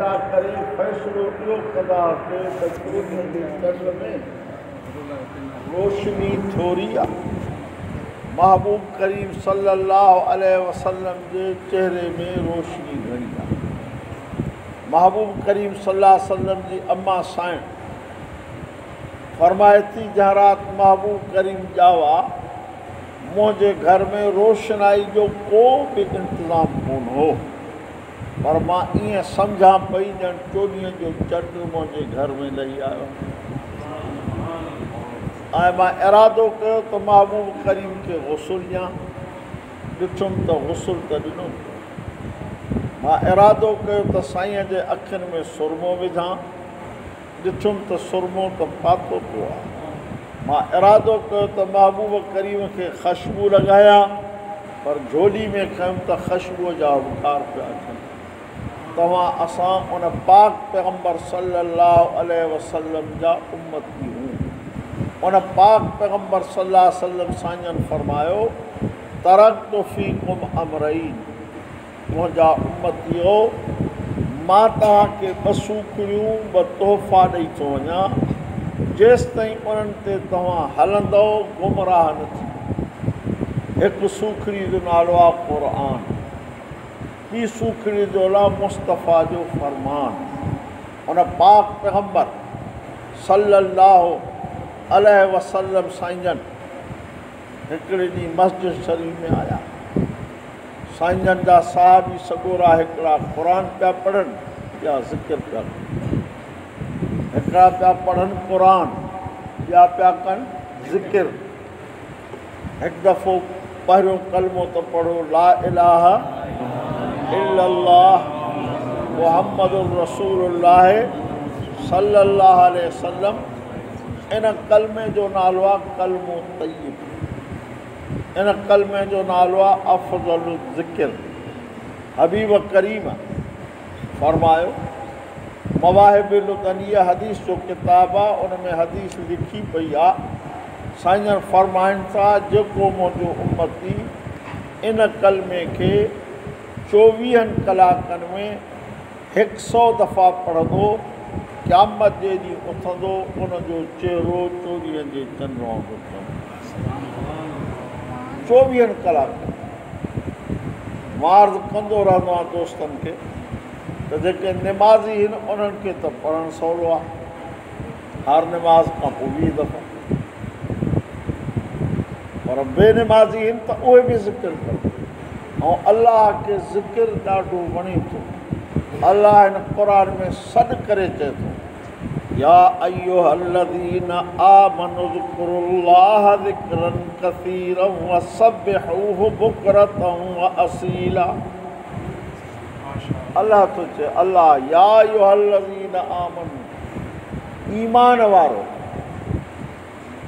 पैदा करे फ़ैसिलो इहो कंदा हुआसीं त चोॾीअ जे चंड में रोशनी थोरी आहे। महबूब करीम सल्लल्लाहु अलैहि वसल्लम जे चेहरे में रोशनी घणी आहे। महबूब करीम सल्लल्लाहु अलैहि वसल्लम जी अम्मा साइण फरमाए थी जंहिं राति महबूब करीम ॼावा मुंहिंजे घर में रोशनाई जो को बि इंतज़ाम कोन हो, पर मां ईअं सम्झां पई ॼण चोॾीअ जो चंड मुंहिंजे घर में लही आयो ऐं मां इरादो कयो त महबूब करीम खे गुस्ल ॾियां। ॾिठुमि त गुस्ल त ॾिनो। मां इरादो कयो त साईंअ जे अखियुनि में सुरमो विझां। ॾिठुमि त सुरमो त पातो पियो आहे। मां इरादो कयो त महबूब करीम खे ख़ुशबू लॻायां, पर झोली में खयुमि त ख़ुशबूअ जा उद्गार पिया अचनि। तव्हां असां उन पाक पैगम्बर सल्लल्लाहु अलैहि वसल्लम जा उम्मती हूं। उन पाक पैगम्बर सल्लल्लाहु अलैहि वसल्लम साईं फरमायो तरक़्तु फ़ीकुम अमरैन, मुंहिंजा उम्मतियो मां तव्हांखे ॿ सूखड़ियूं ॿ तोहफ़ा ॾेई थो वञा, जेसि ताईं उन्हनि ते तव्हां हलंदव गुमराह न थी। हिकु सूखड़ी जो नालो आहे क़ुरान, ॿी सूखड़ी जो नालो मुस्तफ़ा जो फ़रमान। उन पाक पैगम्बर सल्लल्लाहु अलैहि वसल्लम साईं हिकिड़े ॾींहुं मस्जिद शरीफ़ में आया। साईं जा साहबी सॻोरा हिकिड़ा क़ुरान पिया पढ़नि या ज़िक्र पिया कनि। हिकिड़ा पिया पढ़नि क़ुरान, ॿिया पिया कनि ज़िक्र। हिकु दफ़ो पहिरियों कलमो त पढ़ो ला इलाहा इल्लल्लाह मुहम्मदुर रसूलुल्लाह सल्लल्लाहु अलैहि वसल्लम। इन कलमे जो नालो आहे कलमो तय्यब। इन कलमे जो नालो आहे अफ़ज़लु ज़िक्र। हबीब करीम फरमायो मवाहिबुल लुदनिया हदीस जो किताब आहे, उन में हदीस लिखी पई आहे। साईं फरमाइनि था जेको मुंहिंजो उम्मती इन कलमे खे 24 कलाकनि में 100 दफ़ा पढ़ंदो, क़यामत जे ॾींहुं उथंदो, उनजो चहिरो 24 जे चंड वांगुरु थींदो। 24 कलाक मार्ज़ कंदो रहंदो आहे दोस्तनि खे त जेके निमाज़ी आहिनि उन्हनि खे त पढ़णु सवलो आहे हर निमाज़ खां पोइ 20 दफ़ा, पर बेनिमाज़ी आहिनि त उहे बि ज़िक्र कनि। ऐं अलाह खे ज़िक्र ॾाढो वणे थो। अलाह हिन क़ुरान में सॾु करे चए थो या अय्युहल्लज़ीना आमनु ज़कुरुल्लाह ज़िक्रन कसीरन वसब्बिहूहु बुकरतन व असीला। अलाह थो चए अलाह या अय्युहल्लज़ीना आमनु, ईमान वारो।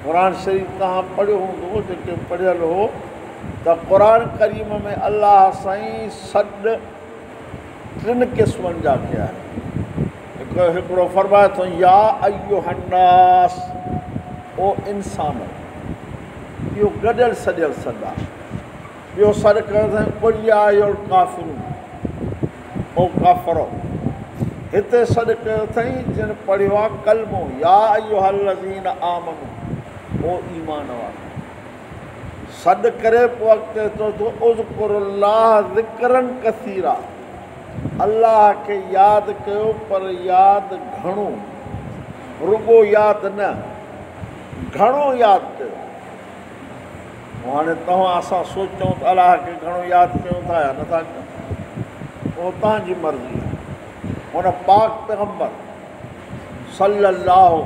क़ुरान शरीफ़ तव्हां पढ़ियो हूंदो, जेके पढ़ियल हो त क़ुरान करीम में अलाह साईं सॾु 3 क़िस्मनि जा कया आहिनि। हिकिड़ो फरमाए थो या अय्युहन्नास, ओ इंसान, इहो गॾियल सॼियल सॾु आहे। ॿियो सॾु कयो अथईं क़ुल या अय्युहल काफ़िरून, ओ काफ़िरो। हिते सॾु कयो अथईं जिन पढ़ियो आहे कलमो या अय्युहल्लज़ीना आमनु, ओ ईमान वारो। सॾु करे पोइ अॻिते चओ थो उज़कुरुल्लाह ज़िक्रन कसीरा, अलाह खे यादि कयो, पर यादि घणो, रुॻो यादि न, घणो यादि कयो। हाणे तव्हां असां सोचूं त अलाह खे घणो यादि कयूं था या नथा कयूं, उहो तव्हांजी मर्ज़ी आहे। हुन पाक पैगम्बर सल्लल्लाहु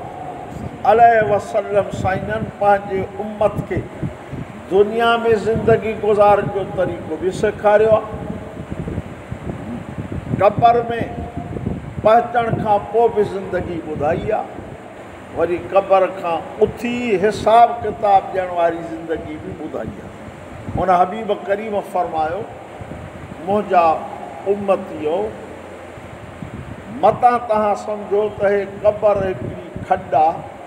अलैहि वसल्लम साईं पंहिंजे उम्मत खे दुनिया में ज़िंदगी गुज़ारण जो तरीक़ो बि सेखारियो आहे। क़ब्र में पहुचण खां पोइ बि ज़िंदगी ॿुधाई आहे। वरी क़ब्र खां उथी हिसाब किताब ॾियण वारी ज़िंदगी बि ॿुधाई आहे। हुन हबीब करीम फरमायो मुंहिंजा उम्मतियो मतां तव्हां सम्झो त हे क़ब्र हिकिड़ी खॾ आहे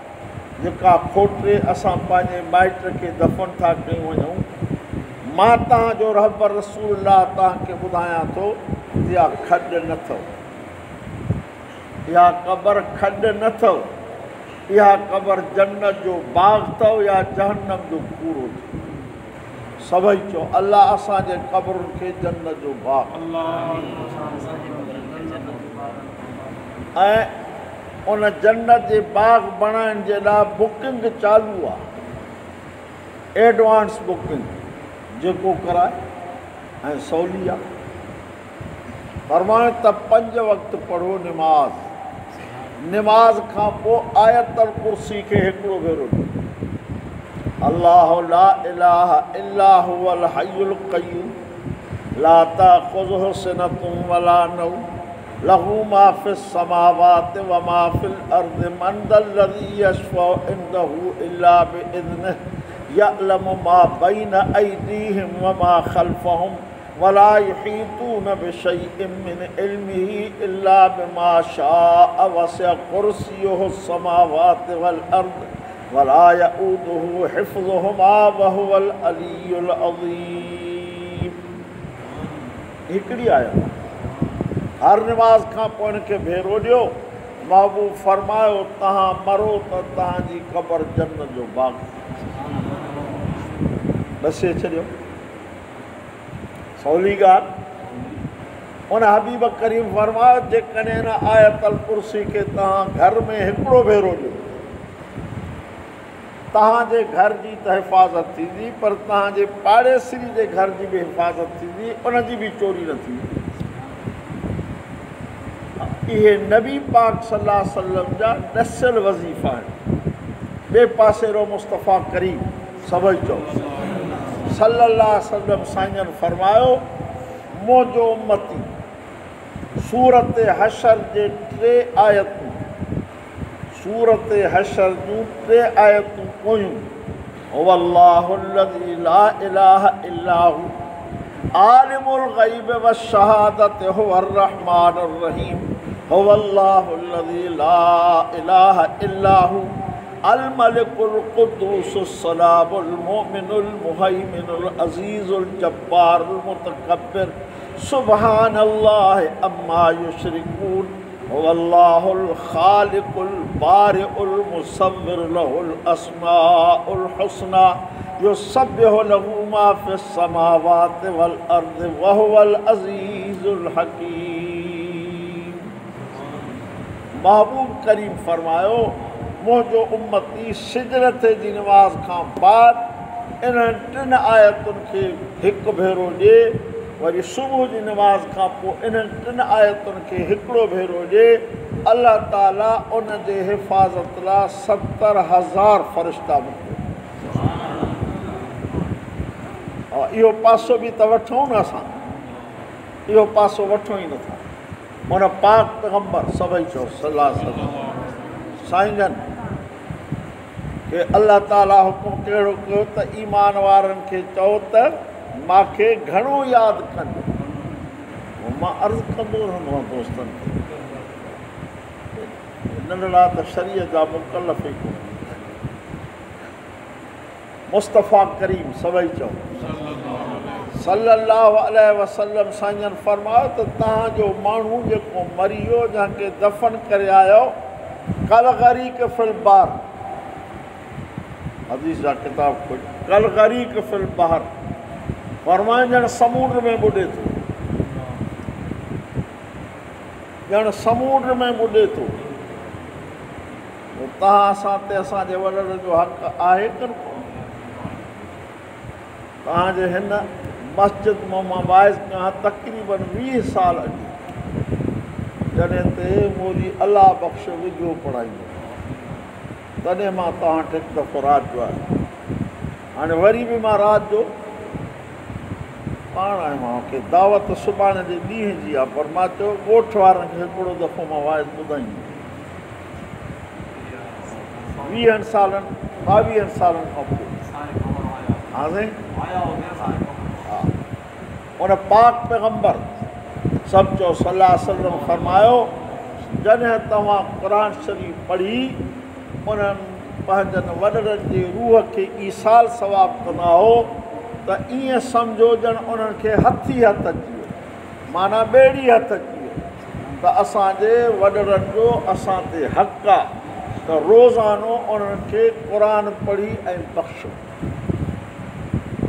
जेका खोटे असां पंहिंजे माइट खे दफ़न था कयूं वञूं। मां तव्हांजो रहबर रसूलुल्लाह तव्हांखे ॿुधायां थो इहा खॾ न अथव। इहा क़बर खॾ न अथव, इहा क़बर जन्नत जो बाग़ अथव या जहन्नम जो कूड़ो अथव। सभई चओ अलाह असांजे क़बरुनि खे जन्नत जो बाग़ ऐं उन जन्नत जे बाग़ बणाइण जे लाइ बुकिंग चालू आहे, एडवांस बुकिंग जेको कराए ऐं सवली आहे। फरमाए त 5 वक़्त पढ़ो निमाज़, निमाज़ खां पोइ आयतल कुर्सी खे हिकिड़ो भेरो ॾियो। अल्लाह ला इलाहा इल्ला हुवल हय्युल क़य्यूम ला ताख़ुज़ुहु सिनतुन वला नौम लहू मा फ़िस समावाति व मा फ़िल अर्ज़ि मन ज़ल्लज़ी यशफ़उ इंदहु इल्ला बिइज़्निहि यअलमु मा बैन अयदीहिम व मा ख़ल्फ़हुम वला युहीतून बिशैइन मिन इल्मिही इल्ला बिमा शाअ वसिअ कुर्सियुहु समावाति वल अर्ज़ वला यऊदुहु हिफ़्ज़ुहुमा व हुवल अलियुल अज़ीम। हिकिड़ी आयत हर निमाज़ खां पोइ हिनखे भेरो ॾियो। महबूब फरमायो तव्हां मरो त तव्हांजी क़बर जन्नत जो बाग़ ॾसे छॾियो। सवली ॻाल्हि। उन हबीब करीम फरमायो जेकॾहिं हिन आयतल कुर्सी खे तव्हां घर में हिकिड़ो भेरो ॾियो, तव्हांजे घर जी त हिफ़ाज़त थींदी, पर तव्हांजे पाड़ेसिरी जे घर जी बि हिफ़ाज़त थींदी, उनजी बि चोरी न थींदी। इहे नबी पाक सल्लल्लाहु अलैहि वसल्लम जा ॾसियल वज़ीफ़ा आहिनि। ॿिए पासे रो मुस्तफ़ा करीम सभई चओ सल्लल्लाहु अलैहि वसल्लम साईं फरमायो मुंहिंजो उम्मती सूरत हशर जे 3 आयतूं, सूरत हशर जूं 3 आयतूं पोयूं वल्लाहुल्लज़ी ला इलाहा इल्ला हू आलिमुल ग़ैब वश्शहादत हुवर रहमानुर रहीम हुवल्लाहुल्लज़ी ला इलाहा इल्ला हू अल मलिकुल कुद्दूसुस सलामुल मुमिनुल मुहैमिनुल अज़ीज़ुल जब्बारुल मुतकब्बिर सुब्हानल्लाहि अम्मा युश्रिकून हुवल्लाहुल खालिकुल बारिउल मुसव्विर लहुल अस्माउल हुस्ना युसब्बिहु लहू मा फिस समावाति वल अर्ज़ि व हुवल अज़ीज़ुल हकीम। महबूब करीम फरमायो मुंहिंजो उम्मती सिजरत जी निमाज़ खां बाद इन्हनि 3 आयतुनि खे हिकु भेरो ॾिए, वरी सुबुह जी निमाज़ खां पोइ इन्हनि 3 आयतुनि खे हिकिड़ो भेरो ॾिए। अलाह ताला उन जे हिफ़ाज़त लाइ 70,000 फ़रिश्ता मोकिलिया। इहो पासो बि त वठूं न असां, इहो पासो वठूं ई नथा। उन पाक पैगंबर सभई चओ सल्लल्लाहु अलैहि वसल्लम साईं जन के अल्लाह ताला हुकुम कहिड़ो कयो त ईमान वारनि खे चओ त मूंखे घणो यादि कनि। मां अर्ज़ु कंदो रहंदो आहियां दोस्तनि खे, नंढड़ा त शरीअ जा मुकल्लफ़ ई कोन। मुस्तफ़ा करीम सभई चओ सल्लल्लाहु अलैहि वसल्लम साईं फरमायो त तव्हांजो माण्हू जेको मरी वियो जंहिंखे दफ़न करे आयो कल ग़रीक़ फिल बहर, हदीस जा किताब खोल, कल ग़रीक़ फिल बहर फरमाए ॼण समुंड में ॿुॾे थो, ॼण समुंड में ॿुॾे थो। तव्हां सां ते असांजे वॾनि जो हक़ आहे कि न? तव्हांजे हिन मस्जिद मां वाइज़ कयां तक़रीबन 20 साल अॻु, जॾहिं ते मोदी अलाह बख़्श विझो पढ़ाईंदो, तॾहिं मां तव्हां वटि हिकु दफ़ो राति जो आहियां। हाणे वरी बि मां राति जो पाण आहियां, मूंखे दावत सुभाणे जे ॾींहं जी आहे, पर मां चयो ॻोठ वारनि खे हिकिड़ो दफ़ो मां वाइज़ ॿुधाईंदुमि। 20 सालनि 22 सालनि खां पोइ हा साईं। हा उन पाक पैगंबर सभु चओ सल्लल्लाहु अलैहि वसल्लम फरमायो जॾहिं तव्हां क़ुरान शरीफ़ पढ़ी उन्हनि पंहिंजनि वॾनि जे रूह खे ईसाल सवाब कंदा हो त ईअं सम्झो ॼण उन्हनि खे हथ ई हथ अची वियो, माना ॿेड़ी हथ अची वियो। त असांजे वॾड़नि जो असां ते हक़ आहे त रोज़ानो उन्हनि खे क़ुर पढ़ी ऐं बख़्शो।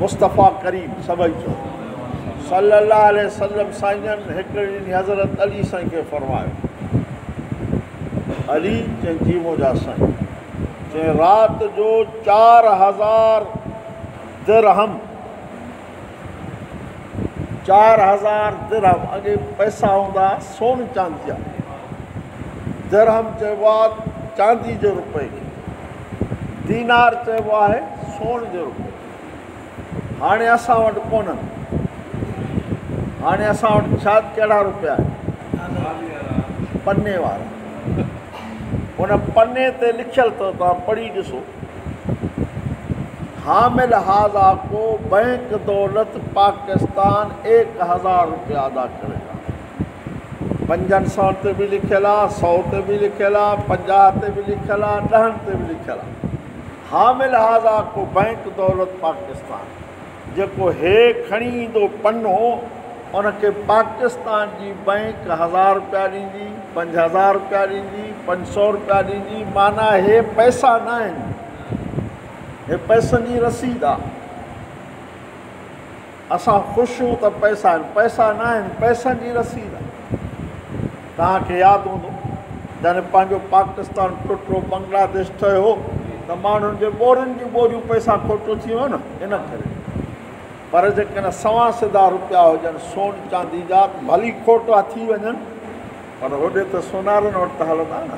मुस्तफ़ा करीम सभई चओ सल्लल्लाहु अलैहि वसल्लम साईंजनि हिकिड़े ॾींहुं हज़रत अली साईं खे फरमायो, अली चई जी मुंहिंजा साईं, चई राति जो 4000 दिरहम 4000 दिरहम अॻे पैसा हूंदा सोन चांदी जा, दिरहम चइबो आहे चांदी जो रुपए खे, दीनार चइबो आहे सोन जो रुपए। हाणे असां वटि कोन्हनि, हाणे असां वटि छा कहिड़ा रुपया आहिनि? पने वारा। उन पने ते लिखियलु अथव, तव्हां पढ़ी ॾिसो, हामिल हाज़ा को बैंक दौलत पाकिस्तान 1000 रुपया अदा करेगा। 500 ते बि लिखियलु आहे, 100 ते बि लिखियलु आहे, 50 ते बि लिखियलु आहे, 10 ते बि लिखियलु आहे। हामिल हाज़ा को बैंक दौलत पाकिस्तान, जेको हे खणी ईंदो पनो उनखे पाकिस्तान जी बैंक 1000 रुपया ॾींदी, 5000 रुपया ॾींदी, 500 रुपया ॾींदी। माना हे पैसा न आहिनि, हे पैसनि जी रसीद आहे। असां ख़ुशि हूं त पैसा आहिनि, पैसा न आहिनि, पैसनि जी रसीद आहे। तव्हांखे यादि हूंदो जॾहिं पंहिंजो पाकिस्तान टुटो, बांग्लादेश ठहियो त माण्हुनि जे ॿोरियुनि जी ॿोरियूं पैसा खोटो थी वियो न, इन करे। पर जेकॾहिं सवा सिधा रुपया हुजनि सोन चांदी जा, भली खोटा थी वञनि, पर होॾे त सोनारनि वटि त हलंदा न।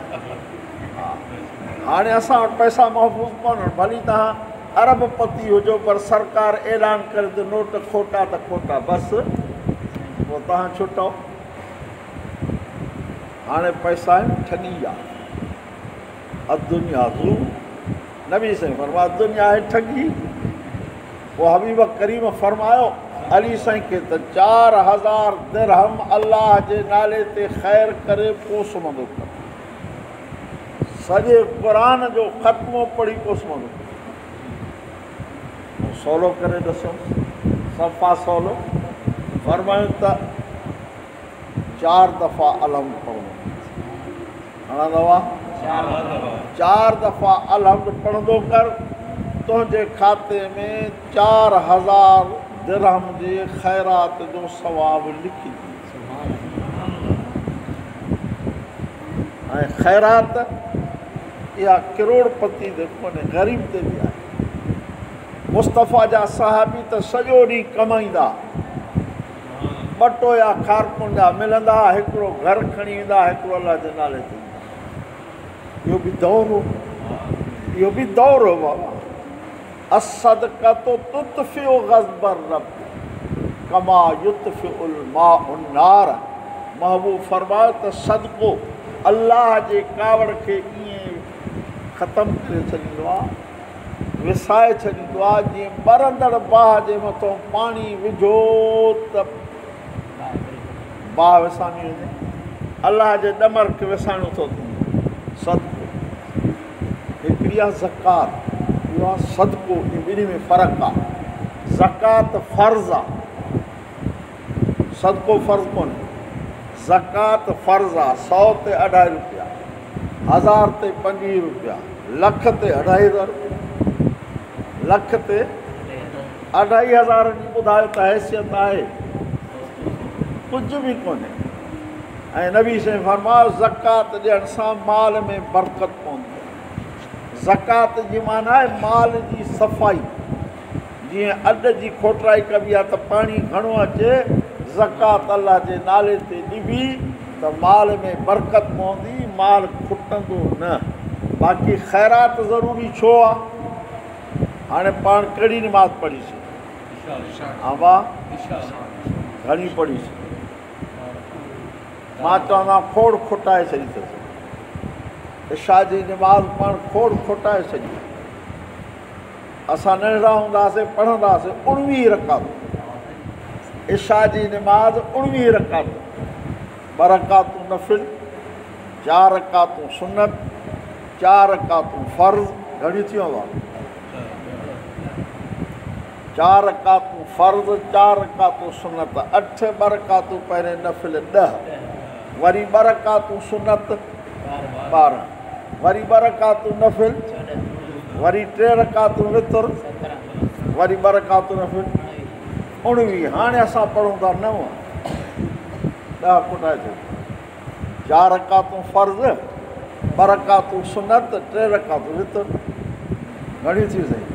हाणे असां वटि पैसा महफ़ूज़ कोन्हनि, भली तव्हां अरबपति हुजो, पर सरकार ऐलान करे त नोट खोटा त खोटा, बसि पोइ तव्हां छुटो। हाणे पैसा आहिनि ठगी जा। दुनिया ज़ू नबी साईं फरमायो दुनिया आहे ठगी। पोइ हबीब करीम फरमायो अली साईं खे त 4000 दिरहम अलाह जे नाले ते ख़ैर करे पोइ सुम्हंदो कर, सॼे क़ुर जो ख़त्मो पढ़ी पोइ सुम्हंदो। सवलो करे ॾिसो, सफ़ा सवलो। फरमायूं त 4 दफ़ा अलहम्द पढ़ंदो, हणंदो आहे 4 दफ़ा अलहम्द पढ़ंदो कर, तुंहिंजे खाते में 4000 दिरहम जे ख़ैरात जो सवाबु लिखी ॾींदी। ऐं ख़ैरात इहा करोड़पति ते कोन्हे, ग़रीब ते बि आहे। मुस्तफ़ा जा सहाबी त सॼो ॾींहुं कमाईंदा, ॿटो या खारकुन जा मिलंदा, हिकिड़ो घर खणी ईंदा, हिकिड़ो अलाह जे नाले ते। इहो बि दौर हो, इहो बि दौर हो बाबा। असदक़तो तुतफ़िउ ग़ज़बर रब कमा युतफ़िउल माउ नार। महबूब फरमायो त सदको अलाह जे कावड़ खे ईअं ख़तमु करे छॾींदो आहे, विसाए छॾींदो आहे, जीअं ॿरंदड़ बाह जे मथां पाणी विझो त बाह विसामी वञे। अलाह जे ॾमर खे विसाइणो थो थिए। सदको हिकिड़ी आहे ज़कात, इहो आहे सदको, ॿिन्ही में फ़र्क़ु आहे। ज़कात फ़र्ज़ु आहे, सदको फ़र्ज़ु कोन्हे। ज़कात फ़र्ज़ु आहे, 100 ते 2.5 रुपया, 1000 ते 25 रुपया, लख ते 2.5 रुपया, लख ते 2500 जी ॿुधायो त हैसियत आहे, कुझु बि कोन्हे। ऐं नबी साईं फरमायो ज़कात ॾियण सां माल में बरकत पवंदी आहे। ज़कात जी माना आहे माल जी सफ़ाई। जीअं अॾ जी खोटराई कबी आहे त पाणी घणो अचे, ज़कात अलाह जे नाले ते ॾिबी त माल में बरकत पवंदी, माल खुटंदो न। बाक़ी ख़ैरात ज़रूरी छो आहे? हाणे पाण कहिड़ी निमाज़ पढ़ीसीं? हा वाह, घणी पढ़ीसीं? मां चवंदा खोड़ खुटाए छॾी अथसि। इशा जी निमाज़ पाण खोड़ खुटाए छॾी। असां नंढड़ा हूंदासीं पढ़ंदासीं 19 रकातूं। इशा जी निमाज़ 19 रकातूं, 2 रकातूं नफ़िल, 4 रकातूं सुन्नत, 4 रकातूं फ़र्ज़। घणी थियूं हुआ? 4 रकातूं फ़र्ज़, 4 रकातूं सुन्नत, 8, 2 रकातूं पहिरें नफ़िल, 10। वरी 2 रकातूं सुनत 12, वरी 2 रकातूं नफ़िल, वरी 3 रकातूं वितर, वरी 2 रकातूं नफ़िल 19। हाणे असां पढ़ूं था 9, 10 कुटाए थियो। 4 रकातूं फ़र्ज़, 2 रकातूं सुनत, 3 रकातूं वितर। घणी थी सही?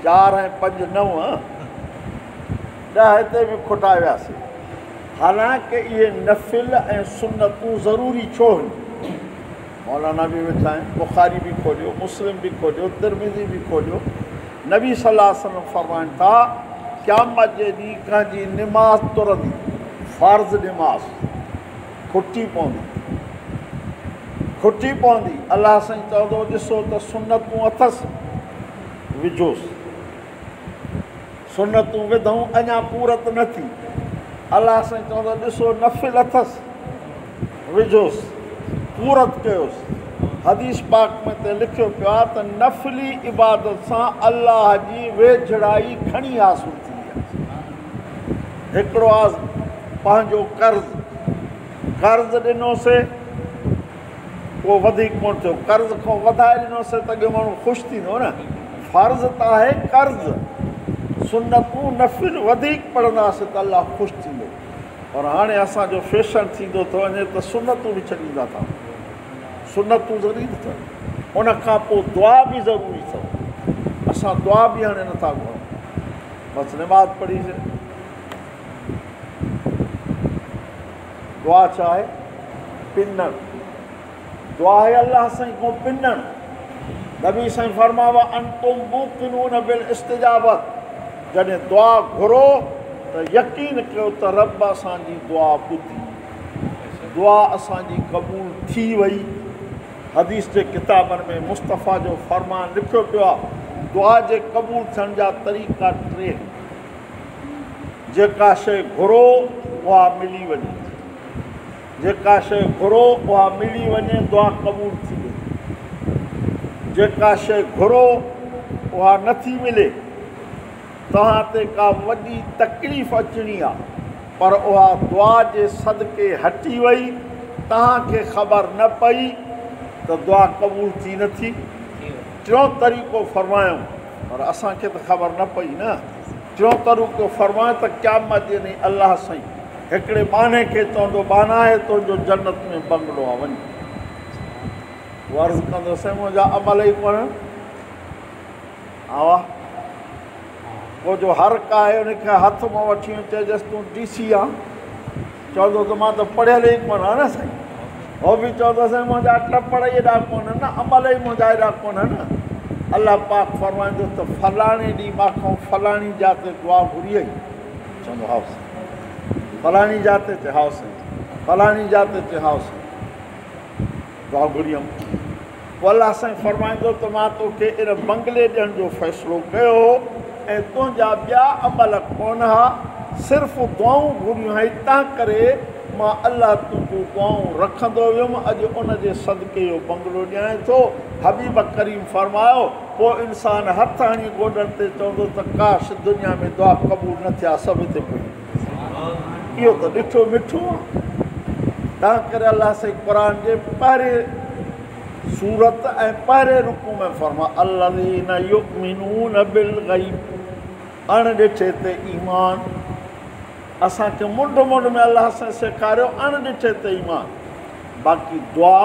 4 ऐं 5 9, 10 हिते बि खुटाए वियासीं। हालांकि इहे नफ़िल ऐं सुनतूं ज़रूरी छो आहिनि? मौलाना बि वेठा आहिनि, बुख़ारी बि खोलियो, मुस्लिम बि खोलियो, तिरमिज़ी बि खोलियो। नबी सल्लल्लाहु अलैहि वसल्लम फरमाइनि था क़यामत जे ॾींहुं कंहिंजी निमाज़ तुरंदी, फ़र्ज़ निमाज़ खुटी पवंदी। अलाह साईं चवंदो ॾिसो त सुनतूं अथसि, विझोसि। सुनतूं विधऊं अञा पूरत न थी। अलाह साईं चवंदो ॾिसो नफ़िल अथसि, विझोसि, पूरत कयोसि। हदीस पाक में त लिखियो पियो आहे त नफ़िली इबादत सां अलाह जी वेझड़ाई घणी हासिलु थींदी आहे। हिकिड़ो आहे पंहिंजो कर्ज़ ॾिनोसीं, उहो वधीक कोन थियो, कर्ज़ खां वधाए ॾिनोसीं त अॻियो माण्हू ख़ुशि थींदो न। फ़र्ज़ त आहे कर्ज़, सुनतूं नफ़िल वधीक पढ़ंदासीं त अलाह ख़ुशि थींदो। और हाणे असांजो फैशन थींदो थो वञे त सुनतूं बि छॾींदा था। सुनतूं ज़रूरी अथव, उन खां पोइ दुआ बि ज़रूरी अथव। असां दुआ बि हाणे नथा घुरूं, बसि निमाज़ पढ़ीसीं। दुआ छा आहे? पिनणु। दुआ आहे अलाह साईं खां पिनणु। नबी साईं फरमावा अंतुम मूक़िनून बिल इस्तिजाबत, जॾहिं दुआ घुरो त यकीन कयो त रब असांजी दुआ ॿुधी, दुआ असांजी क़बूल थी वई। हदीस जे किताबनि में मुस्तफ़ा जो फरमान लिखियो पियो आहे दुआ जे क़बूल थियण जा तरीक़ा 3। जेका शइ घुरो उहा मिली वञे, जेका शइ घुरो उहा मिली वञे, दुआ क़बूल थी वई। जेका शइ घुरो उहा नथी मिले, तव्हां ते का वॾी तकलीफ़ अचणी आहे, पर उहा दुआ जे सदके हटी वई, तव्हांखे ख़बर न पई त दुआ क़बूल थी नथी। 3 तरीक़ो फरमायूं, पर असांखे त ख़बर न पई न। 3 तरीक़ो फरमायो त क़यामत जे ॾींहुं अलाह साईं हिकिड़े बाने खे चवंदो बाना आहे तुंहिंजो जन्नत में बंगलो आहे, वञ। उहो अर्ज़ु कंदो साईं मुंहिंजा अमल ई कोन। हा, पोइ जो हर का आहे उनखे हथ मां वठी चइजसि तूं DC आहे, चवंदो त मां त पढ़ियल ई कोन आहियां न साईं। उहो बि चवंदो साईं मुंहिंजा टपड़ एॾा कोन्हनि न, अमल ई मुंहिंजा एॾा कोन्हनि न। अलाह पाक फरमाईंदो त फलाणे ॾींहुं मां खां फलाणी जाते दुआ घुरी आई, चवंदो हा साईं। फलाणी जाते चए हा साईं, फलाणी जाते चए हा साईं, दुआ घुरी हुयमि। पोइ अलाह साईं फरमाईंदो त मां तोखे इन बंगले ॾियण जो फ़ैसिलो कयो ऐं तुंहिंजा ॿिया अमल कोन हा, सिर्फ़ु दुआऊं घुरियूं हुई, तंहिं करे मां अलाह तुंहिंजूं दुआऊं रखंदो वियुमि। अॼु उन जे सदके जो बंगलो ॾियां थो। हबीब करीम फरमायो पोइ इंसान हथ हणी गोॾनि ते चवंदो त काश दुनिया में दुआ क़बूल न थिया, सभु हिते पई। इहो त ॾिठो मिठो आहे। तंहिं करे अलाह साईं क़ुर जे पहिरें सूरत ऐं पहिरें रुकू में फरमा अल्लज़ीना युमिनून बिल ग़ैब, अणॾिठे ते ईमान। असांखे मुंड में अलाह सां सेखारियो अणॾिठे ते ईमान। बाक़ी दुआ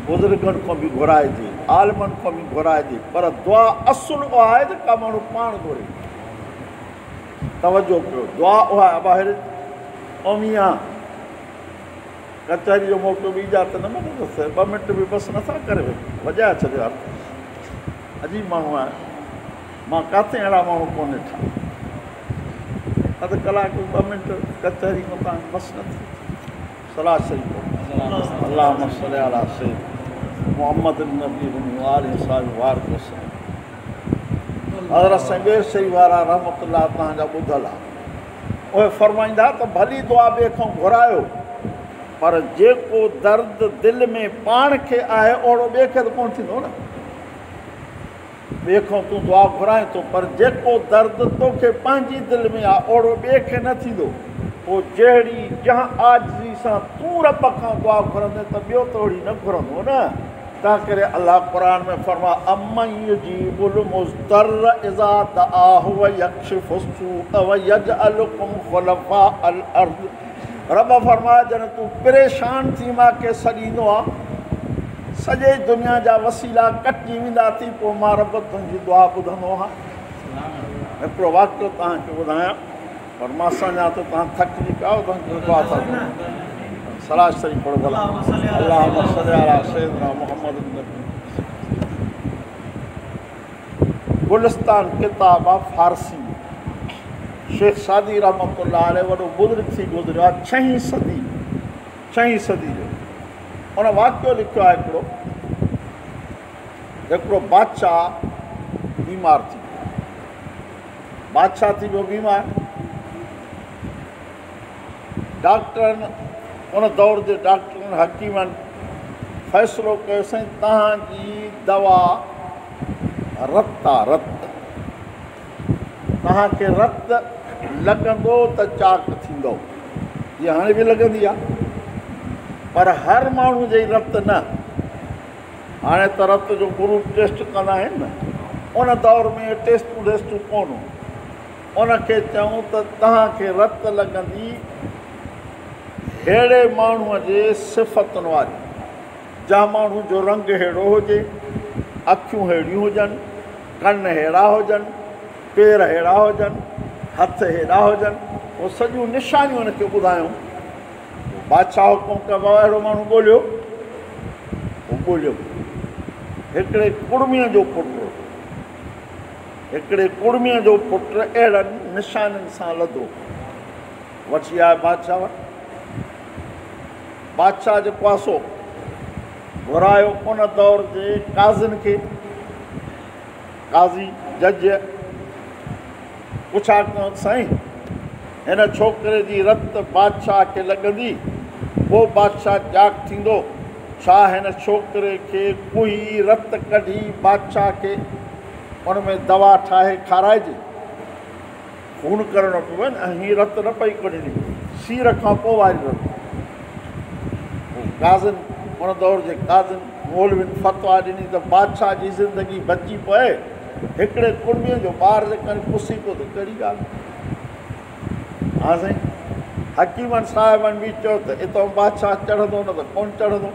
बुज़ुर्गनि खां बि घुराइजे, आलिमनि खां बि घुराइजे, पर दुआ असुलु उहा आहे जेका माण्हू पाण घुरे। तवजो कयो, दुआ उहा ॿाहिरि ओमिया कचहरी जो मौक़ो बि इजाज़त न मिलंदुसि, 2 मिंट बि बसि नथा करे वॼाए छॾियो यार। अजीब माण्हू आहे, मां किथे अहिड़ा माण्हू कोन ॾिठा। अधु कलाक 2 मिंट कचहरी खां तव्हां बसि न थी। सलाह शरीफ़ अल्लाहुम्मा सल्ली अला सय्यिदना मुहम्मद नबी वाले साहिब वार वसल्लम। हज़रत संगेर शरीफ़ वारा रहमतुल्लाह तव्हांजा ॿुधल आहे, उहे फरमाईंदा त भली दुआ ॿिए खां घुरायो, पर जेको दर्द दिलि में पाण खे आहे ओहिड़ो ॿिए खे त कोन थींदो न। ॿिए खां तूं दुआ घुराए थो, पर जेको दर्द तोखे पंहिंजी दिलि में आहे ओहिड़ो ॿिए खे न थींदो। पोइ जहिड़ी जहाँ आजिज़ी सां तूं रब खां दुआ घुरंदे त ॿियो त ओड़ी न घुरंदो न। तंहिं करे अलाह क़ुर में फरमा अमन युजीबुल मुज़्तर इज़ा दआहु व यक्शिफु सूअ व यजअलुकुम खुलफ़ाअल अर्द। रब फरमाए जॾहिं तूं परेशान थी मूंखे सॾींदो आहे, सॼे दुनिया जा वसीला कटिजी वेंदा थी, पोइ मां रब तुंहिंजी दुआ ॿुधंदो आहियां। हिकिड़ो वाक़ियो तव्हांखे ॿुधायां, पर मां सम्झां थो तव्हां थकिजी पिया आहियो, तव्हांखे दुआ था कयो। सलाह शरीफ़ पढ़ो भला। अल्लाहुम्मा सल्ली अला सय्यिदना मुहम्मद। गुलिस्तान किताब आहे फारसी, शेख सादी रहमतुल्लाह अलैह वॾो बुज़ुर्ग थी गुज़रियो आहे 6वीं सदी जो। उन वाक़ियो लिखियो आहे हिकिड़ो बादशाह बीमार थी वियो। बादशाह थी वियो बीमार। डॉक्टरनि उन दौर जे डॉक्टरनि हकीमनि फ़ैसिलो कयो साईं तव्हांजी दवा रत आहे, रत। तव्हांखे रत लॻंदो त चाक थींदो, जीअं हाणे बि लॻंदी आहे, पर हर माण्हू जी रत न। हाणे त रत जो ग्रुप टेस्ट कंदा आहिनि न, उन दौर में टेस्टूं कोन। उनखे चयूं त तव्हांखे रत लॻंदी अहिड़े माण्हूअ जे सिफ़तुनि वारी, जंहिं माण्हू जो रंग अहिड़ो हुजे, अखियूं अहिड़ियूं हुजनि, कन अहिड़ा हुजनि, पेर अहिड़ा हुजनि, हथ अहिड़ा हुजनि। पोइ सॼियूं निशानियूं हुनखे ॿुधायूं। बादशाह हुकुम कयो बाबा अहिड़ो माण्हू ॻोल्हियो। पोइ ॻोल्हियो। हिकिड़े कुड़मीअ जो पुटु अहिड़नि निशाननि सां लधो वठी आयो बादशाह वटि। बादशाह जेको आहे सो घुरायो उन दौर जे काज़िन खे। काज़ी जज पुछा कयो साईं हिन छोकिरे जी रत बादशाह खे लॻंदी, पोइ बादशाह जाग थींदो, छा हिन छोकिरे खे कोई रत कढी बादशाह खे उन में दवा ठाहे खाराइजे? खून करणो पियो न, हीअ रत न पई कढणी, सीर खां पोइ वारी रत। काज़िन उन दौर जे काज़िन मौलवियुनि फतवा ॾिनी त बादशाह जी ज़िंदगी बची पए, हिकिड़े कुड़मीअ जो ॿार जेकॾहिं पुसी पियो त कहिड़ी ॻाल्हि। हा साईं, हकीमनि साहिबनि बि चयो त हितां बादशाह चढ़ंदो न त कोन चढ़ंदो।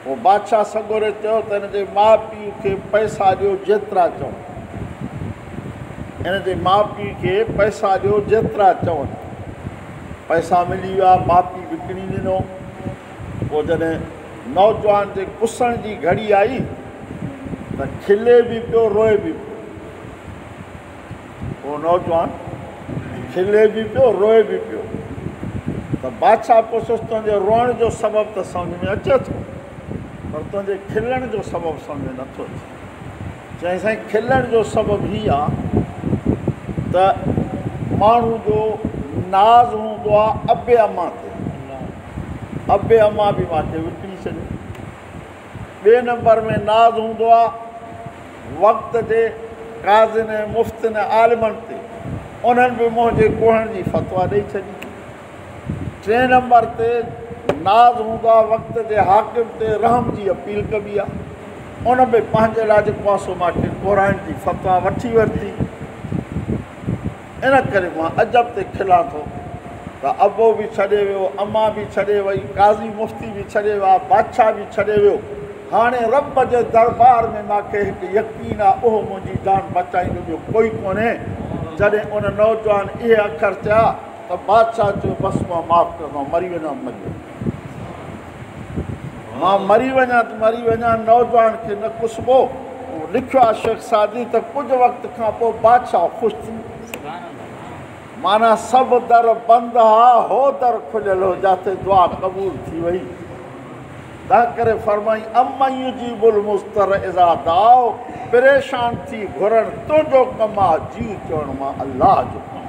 पोइ बादशाह सगोरे चयो त हिन जे माउ पीउ खे पैसा ॾियो जेतिरा चवनि, हिन जे माउ पीउ खे पैसा ॾियो जेतिरा चवनि। पैसा मिली विया, माउ पीउ विकिणी ॾिनो। पोइ जॾहिं नौजवान जे पुसण जी घड़ी आई त खिले बि पियो, रोए बि पियो। पोइ नौजवान खिले बि पियो, रोए बि पियो। त बादशाह पुछियोसि तुंहिंजे रोअण जो सबबु त सम्झ में अचे थो, पर तुंहिंजे खिलण जो सबबु सम्झ में नथो अचे। चई साईं खिलण जो सबबु हीअ आहे त माण्हू जो नाज़ हूंदो आहे अबे अम्मा ते, अबे अम्मा बि मूंखे विकिणी छॾियो। ॿिए नंबर में नाज़ हूंदो आहे वक़्त जे काज़िन मुफ़्तिन आलिमनि ते, उन्हनि बि मुंहिंजे कोहण जी फतवा ॾेई छॾी। टे नंबर ते नाज़ हूंदो आहे वक़्त जे हाकिम ते, रहम जी अपील कबी आहे, उन में पंहिंजे लाइ जेको आहे सो मूंखे कोराइण जी फतवा वठी वरिती। इन करे मां अजब ते खिलां थो त अबो बि छॾे वियो, अम्मा बि छॾे वई, काज़ी मुफ़्ती बि छॾे विया, बादशाह बि छॾे वियो। हाणे रब जे दरबार में मूंखे हिकु यकीन आहे, उहो मुंहिंजी जान बचाईंदो, ॿियो कोई कोन्हे। जॾहिं उन नौजवान इहे अखर चया त बादशाह चयो बसि मां माफ़ु कंदो, मरी वञा मां मरी वञा त मरी वञा, नौजवान खे न कुसबो। लिखियो आहे शेख सादी त कुझु वक़्त खां पोइ बादशाह ख़ुशि थी। माना सभु दर बंदि हा, हो दर खुलियल हो जिते दुआ क़बूल थी वई। तंहिं करे फरमाई अम्मा युजीबुल मुज़्तर इज़ा दाओ, परेशान थी घुरण तुंहिंजो कमु आहे, जीउ चवण मां अलाह जो कमु।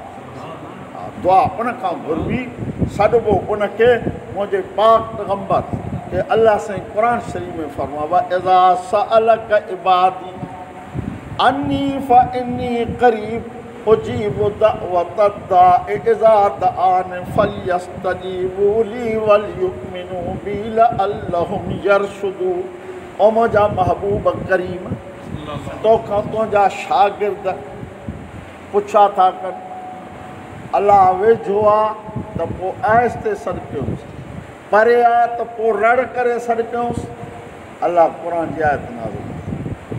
दुआ उन खां घुरबी, सॾिबो उनखे। मुंहिंजे पाक पैगंबर के अल्लाह साईं क़ुर शरीफ़ में फरमावा इज़ा सअलक इबादी अन्नी फ़इन्नी क़रीब उजीबु दअवत दाइ इज़ा दआन फलयस्तजीबू ली वलयुमिनू बी लअल्लहुम यरशुदू। ओ मुंहिंजा महबूब करीम, तोखां तुंहिंजा शागिर्द पुछा था कनि, अलाह वेझो आहे त पोइ आहिस्ते सॾु कयोसि, परे आहे त पोइ रड़ करे सॾु कयोसि। अलाह क़ुर जी आयत नाज़िल कई,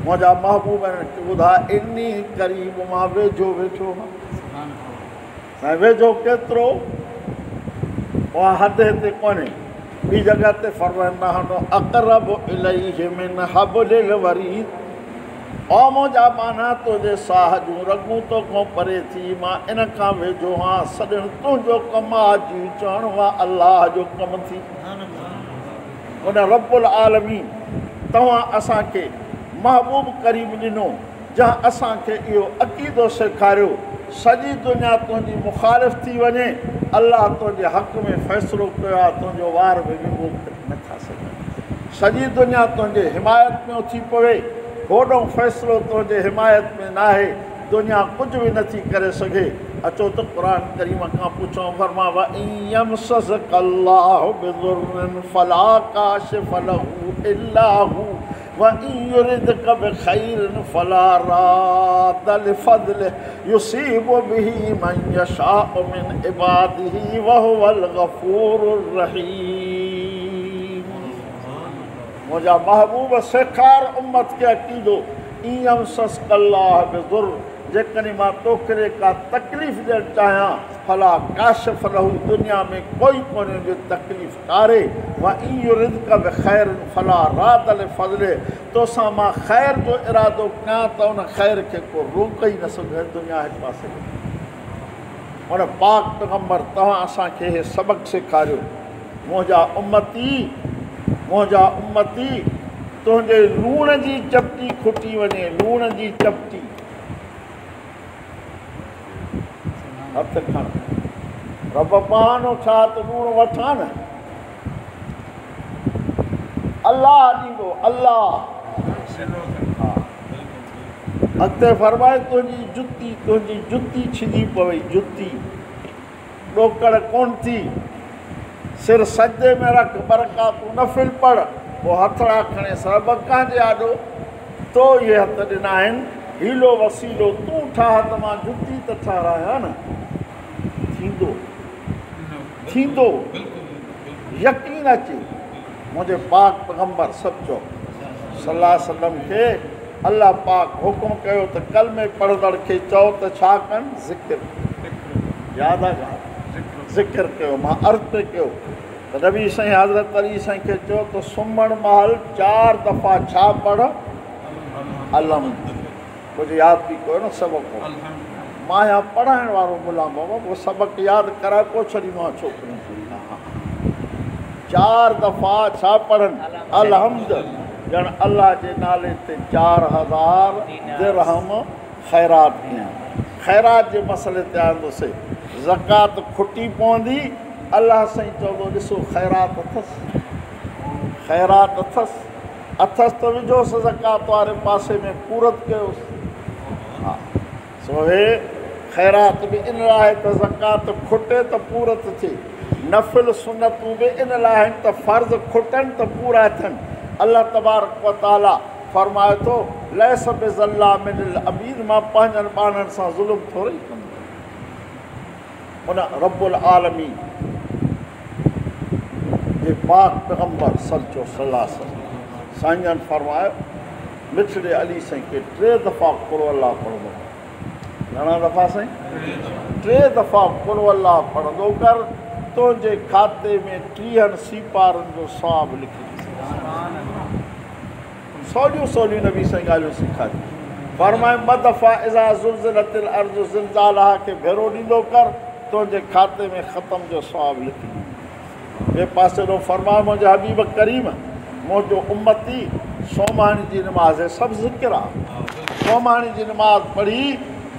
मुंहिंजा महबूब ॿुधा इनी क़रीब, मां वेझो वेठो आहियां। वेझो केतिरो उहा हद हिते कोन्हे। ॿी जॻह ते फरमाईंदा अक़रब इलैहि मिन हब्लिल वरीद। ओ मुंहिंजा माना तुंहिंजे साह जूं रॻूं तोखां परे थी, मां इन खां वेझो आहियां। सॼण तुंहिंजो कमु आहे, जी चवणो आहे अलाह जो कमु थी। उन रब्बुल आलमीन तव्हां असांखे महबूब करीम ॾिनो, जंहिं असांखे इहो अक़ीदो सेखारियो सॼी दुनिया तुंहिंजी मुखालिफ़ थी वञे, अलाह तुंहिंजे हक़ में फ़ैसिलो कयो आहे, तुंहिंजो वार बि विमो नथा सघनि। सॼी दुनिया तुंहिंजे हिमायत में उथी पवे, होॾो फ़ैसिलो तुंहिंजे हिमायत में न आहे, दुनिया कुझु बि नथी करे सघे। अचो त क़ुर करीम खां पुछूं, फरमा वइन यमससक अल्लाहु बिदुर्रिन फला काशिफ लहू इल्ला हू वइन युरिदक बिखैरिन फला राद्द लिफज़लिहि युसीबु बिही मन यशाअ मिन इबादिही वहुवल गफूरुर रहीम। मुंहिंजा महबूब सेखार उम्मत खे अक़ीदो, ईअं सस्क अल्लाह बिदुर्र, जेकॾहिं मां तोखे का तकलीफ़ ॾियणु चाहियां, फला काशिफ लहू, दुनिया में कोई कोन्हे जो तकलीफ़ टारे। व इन युरिदक बिखैरिन फला राद्द लिफज़लिहि, तोसां मां ख़ैर जो इरादो कयां त उन ख़ैर खे को रोके ई न सघे। दुनिया हिकु पासे उन पाक पैगम्बर तव्हां असांखे इहे सबक़ु सेखारियो, मुंहिंजा उम्मती तुंहिंजे लूण जी चपटी खुटी वञे, लूण जी चपटी हथ खण, रब बहानो छा त लूणु वठां न, अलाह ॾींदो अलाह। अॻिते फरमाए तुंहिंजी जुती छिॼी पवई, जुती ॾोकड़ कोन थी, सिर सजदे में रख, बरकातूं नफ़िल पढ़, पोइ हथड़ा खणे रब कंहिंजे आॾो, तो इहे हथ ॾिना आहिनि, हीलो वसीलो तूं ठाह त मां जुती त ठारायां न। थींदो यकीन अचे। मुंहिंजे पाक पैगम्बर सचो सल्लल्लाहु अलैहि वसल्लम खे अल्लाह पाक हुकुम कयो त कलमे पढ़ंदड़ खे चओ त छा कनि, ज़िक्र, यादि आहे ज़िक्र कयो। मां अर्ज़ पे कयो त नबी साईं हज़रत अली साईं खे चयो त सुम्हण महिल 4 दफ़ा छा पढ़, अलहम्द। कुझु यादि बि कयो न सबक़ु। मां या पढ़ाइण वारो गुलाम बाबा, पोइ सबक़ु यादि कराए पोइ छॾींदो आहियां छोकिरियुनि खे। 4 दफ़ा छा पढ़नि, अलहम्द, ॼण अलाह जे नाले ते 4000 दिरहम ख़ैरात ॾियनि। ख़ैरात जे मसइले ते आंदोसीं, ज़कात खुटी पवंदी, अलाह साईं चवंदो ॾिसो ख़ैरात अथसि, ख़ैरात अथसि त विझोसि ज़कात वारे पासे में, पूरत कयोसि। हा, सो हे ख़ैरात बि इन लाइ त ज़कात खुटे त पूरत थिए, नफ़िल सुनतूं बि इन लाइ आहिनि त फ़र्ज़ खुटनि त पूरा थियनि। अलाह तबारक व तआला फरमाए थो लैस बिज़ल्लामिन लिल अबीद, मां पंहिंजनि ॿारनि सां ज़ुल्म थोरी कंदो। उन रब्बुल आलमीन जे पाक पैगम्बर सचो सल्लल्लाहु अलैहि वसल्लम साईं फरमायो, मिठड़े अली साईं खे 3 दफ़ा कुल अल्लाह पढ़ंदो। घणा दफ़ा साईं? 3 दफ़ा कुल अल्लाह पढ़ंदो कर, तुंहिंजे खाते में 30 सीपारनि जो सवाबु लिखी सवलियूं नबी साईं ॻाल्हियूं सेखारियूं। फरमाए ॿ दफ़ा इज़ा ज़ुल्ज़िलतिल अर्ज़ु ज़िलज़ालहा खे भेरो ॾींदो कर, तुंहिंजे खाते में ख़तम जो सवाबु लिखी। ॿिए पासे ॾो फरमाए मुंहिंजे हबीब करीम, मुंहिंजो उम्मती सोमानी जी नमाज़ सभु ज़िक्र आहे। सोमानी जी नमाज़ पढ़ी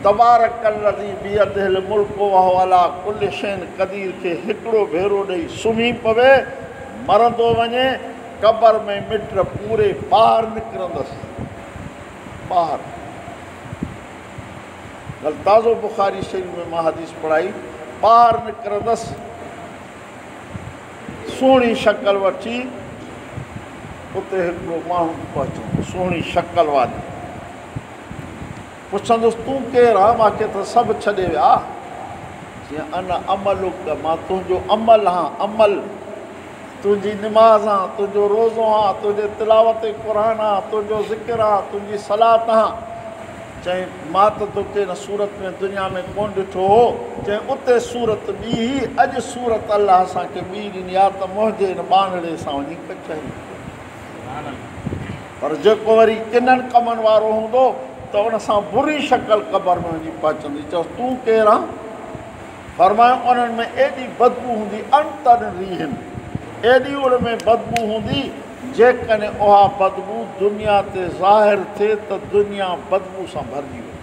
तबारकल्लज़ी बियदिहिल मुल्कु वहुव अला कुल्लि शैइन क़दीर खे हिकिड़ो भेरो ॾेई सुम्ही पवे, मरंदो वञे, क़बर में मिट पूरे ॿाहिरि निकिरंदसि, ॿाहिरि कल ताज़ो बुखारी शरीफ़ में मां हदीस पढ़ाई, ॿाहिरि निकिरंदसि सुहिणी शक्ल वठी, उते हिकिड़ो माण्हू पहुचंदो सुहिणी शक्ल वारी, पुछंदुसि तूं केरु आहे? मूंखे त सभु छॾे विया। जीअं अन अमल मां तुंहिंजो अमल आहां, अमल तुंहिंजी निमाज़ आहां, तुंहिंजो रोज़ो आहां, तुंहिंजे तिलावत क़ुर आहे, तुंहिंजो ज़िक्र आहे, तुंहिंजी सलात आहां। चई मां त तोखे हिन सूरत में दुनिया में कोन ॾिठो हो। चई उते सूरत ॿी हुई, अॼु सूरत अलाह असांखे ॿी ॾिनी आहे त मुंहिंजे हिन बांगड़े सां वञी कचहरी। पर जेको वरी किननि कमनि वारो हूंदो त उन सां बुरी शक्ल क़बर में वञी पहुचंदी। चओसि तूं केरु आहे? फरमायो उन्हनि में एॾी बदबू हूंदी, अंतर रीहन, एॾी उन में बदबू हूंदी, जेकॾहिं उहा बदबू दुनिया ते ज़ाहिर थिए त दुनिया बदबू सां भरिजी वई।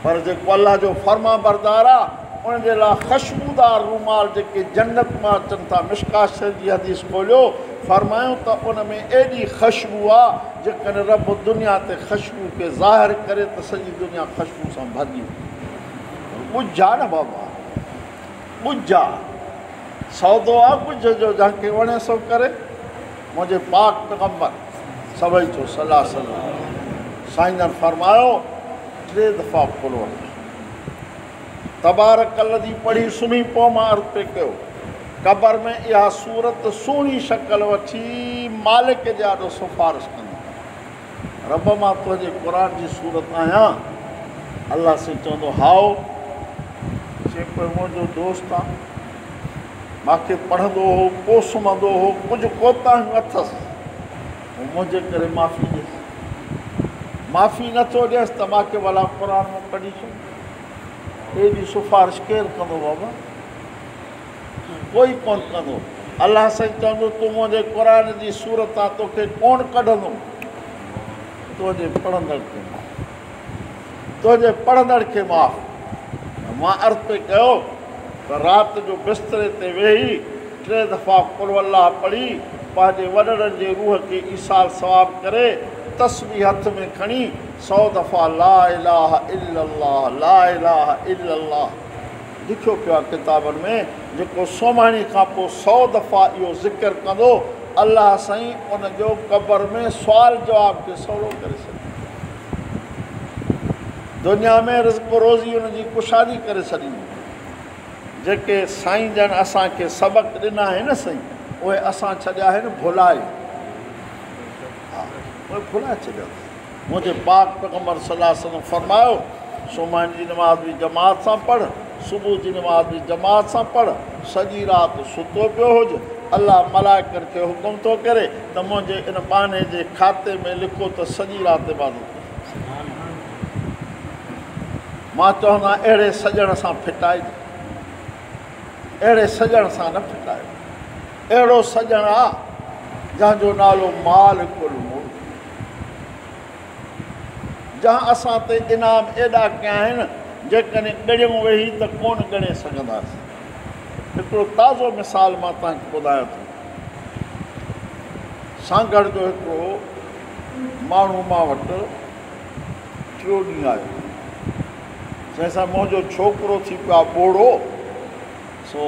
पर जेको अलाह जो फर्मा बरदार आहे उनजे लाइ ख़ुशबूदार रूमाल जेके जन्नत मां अचनि था, मिशकात शरीफ़ जी हदीस खोलियो, फरमायूं त उन में एॾी ख़ुशबू आहे जेकॾहिं रब दुनिया ते ख़ुशबू खे ज़ाहिर करे त सॼी दुनिया ख़ुशबू सां भरिजी वई। ॿुझ आहे न बाबा, ॿुझ आहे, सौदो आहे ॿुझ जो, जंहिंखे वणे सो करे। मुंहिंजे पाक पैगम्बर सभई जो सलाह सलाह साईं जन फरमायो 3 दफ़ा कुल वठो, तबारक लदी पढ़ी सुम्ही पोइ मां अर्ज़ु पे कयो, क़बर में इहा सूरत सुहिणी शक्ल वठी मालिक जे ॾाढो सिफ़ारिश कंदी, रब मां तुंहिंजे क़ुर जी सूरत आहियां। अलाह साईं चवंदो हाओ, चए पियो मुंहिंजो दोस्त आहे, मूंखे पढ़ंदो हो, को सुम्हंदो हो, कुझु कोताहियूं अथसि, मुंहिंजे करे माफ़ी ॾियसि, माफ़ी नथो ॾियसि त मूंखे भला क़ुर मां कढी छो। एॾी सिफ़ारिश केरु कंदो बाबा? कोई कोन कंदो। अलाह साईं चवंदो तूं मुंहिंजे क़ुर जी सूरत आहे, तोखे कोन कढंदो, तुंहिंजे पढ़ंदड़ खे माफ़, तुंहिंजे पढ़ंदड़ खे माफ़। मां अर्ज़ु पे कयो त राति जो बिस्तरे ते वेही 3 दफ़ा कुल अल्लाह पढ़ी, पंहिंजे वॾड़नि जे रूह खे ईसाल सवाब करे, तस्बीह हथ में खणी 100 दफ़ा ला इलाहा इल्लल्लाह, ला इलाहा इल्लल्लाह लिखियो पियो आहे किताबनि में। जेको सोमाणी खां पोइ 100 दफ़ा इहो ज़िक्र कंदो, अलाह साईं उनजो क़बर में सुवाल जवाब खे सवलो करे छॾींदो, दुनिया में रिज़्क़ रोज़ी उनजी कुशादी करे छॾींदो। जेके साईं जन असांखे सबक़ ॾिना आहिनि साईं, उहे असां छॾिया आहिनि भुलाए, हा उहे भुलाए छॾिया। मुंहिंजे पाक पैगम्बर सल्लल्लाहु अलैहि वसल्लम फरमायो, सुम्हण जी नमाज़ बि जमात सां पढ़, सुबुह जी नमाज़ बि जमात सां पढ़, सॼी राति सुतो पियो हुजे, अलाह मलाइकनि खे हुकुम थो करे त मुंहिंजे इन बाने जे खाते में लिखो त सॼी राति इबादत। मां चवंदो आहियां अहिड़े सॼण सां फिटाइजे, अहिड़े सॼण सां न फिटाए। अहिड़ो सॼणु आहे जंहिंजो नालो माल कुल मूल, जंहिं असां ते इनाम एॾा कया आहिनि जेकॾहिं ॻणियूं वेही त कोन ॻणे सघंदासीं। हिकिड़ो ताज़ो मिसाल मां तव्हांखे ॿुधायां थो। सांगड़ जो हिकिड़ो माण्हू मां वटि 3 ॾींहं आयो, जंहिंसां मुंहिंजो छोकिरो थी पियो आहे ॿोड़ो, सो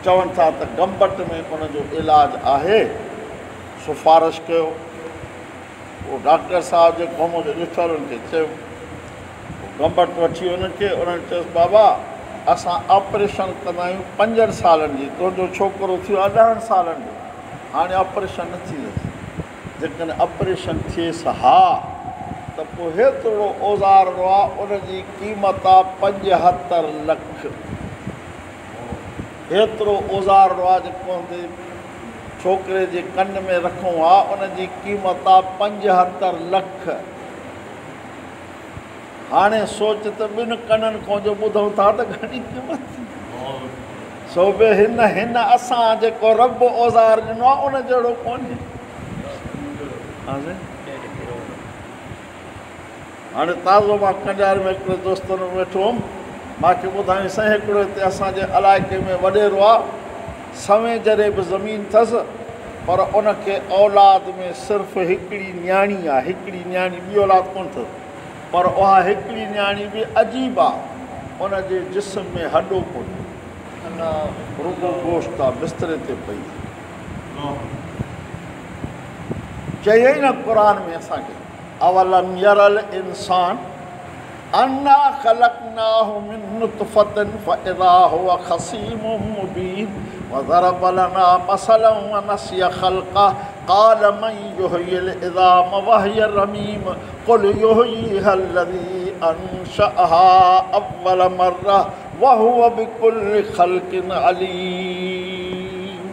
चवनि था त गंबट में उनजो इलाजु आहे। सिफ़ारिश कयो, उहो डॉक्टर साहिबु जेको मुंहिंजो ॾिठल उनखे चयो, गंबट वठी उनखे, उन्हनि चयोसि बाबा असां ऑपरेशन कंदा आहियूं 5 सालनि जी, तुंहिंजो छोकिरो थियो 10 सालनि जो, हाणे ऑपरेशन न थींदसि। जेकॾहिं ऑपरेशन थिएसि हा त पोइ हेतिरो औज़ारो आहे, उनजी क़ीमत आहे 75 लख। हेतिरो औज़ारो आहे जेको छोकिरे जे कन में रखूं आहे, उनजी क़ीमत आहे 75 लख। हाणे सोच त 2 कननि खां जो ॿुधूं था त घणी क़ीमत सो बि हिन असां जेको रब औज़ार ॾिनो आहे उन जहिड़ो कोन्हे। हाणे ताज़ो मां कंजार में हिकिड़े दोस्तनि में वेठो हुउमि, मूंखे ॿुधायूं साईं हिकिड़ो हिते असांजे इलाइक़े में वॾेरो आहे, सवें जॾहिं बि ज़मीन अथसि, पर उनखे औलाद में सिर्फ़ु हिकिड़ी न्याणी आहे, हिकिड़ी न्याणी, ॿी औलाद कोन अथसि। पर उहा हिकिड़ी न्याणी बि अजीब आहे, उनजे जिस्म में हॾो कोन्हे, रुगो गोश्त आहे, बिस्तरे ते पई। चयई न क़ुर में असांखे, अवलम यरल इंसान अन्ना खलकनाहु मिन नुतफतिन फइज़ा हुवा खसीमुम मुबीन वज़रब लना मसलन वनसिय ख़ल्क़ह क़ाल मन युहयिल इज़ाम वहिय रमीम क़ुल युहयिहा अल्लज़ी अंशअहा अव्वल मर्रा वहुव बिकुल्लि ख़ल्क़िन अलीम।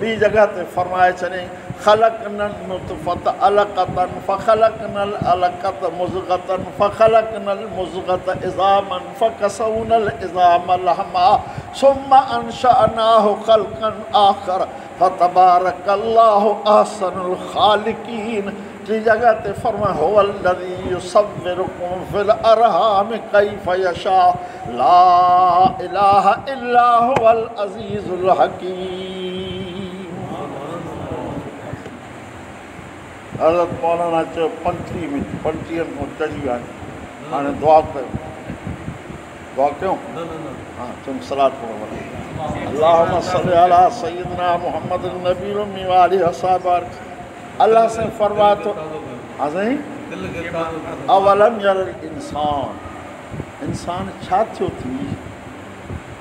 ॿी जगह ते फरमाए छॾे ख़लक़नल नुतफ़त अलक़तन फ़ख़लक़नल अलक़त मुज़ग़तन फ़ख़लक़नल मुज़ग़त इज़ामन फ़कसौनल इज़ाम लहमा सुम्मा अंशअनाहु ख़ल्क़न आख़र फ़तबारकल्लाहु अहसनुल ख़ालिक़ीन। टी जगह ते फरमाए हुवल्लज़ी युसव्विरुकुम फ़िल अरहाम कैफ़ यशा ला इलाहा इल्ला हुवल अज़ीज़ुल हकीम। हज़रत मौलाना चयो 35 खां चढ़ी विया आहिनि, हाणे दुआ कयो। दुआ कयूं? हाँ तुम सलात पढ़ो। अल्लाहुम्मा सल्लि अला सय्यिदना मुहम्मद नबी उम्मी व आलिहि वसहबह। अल्लाह से फरमाए थो, हाँ साईं, अवलम यरल इंसान, इंसान छा थियो थी,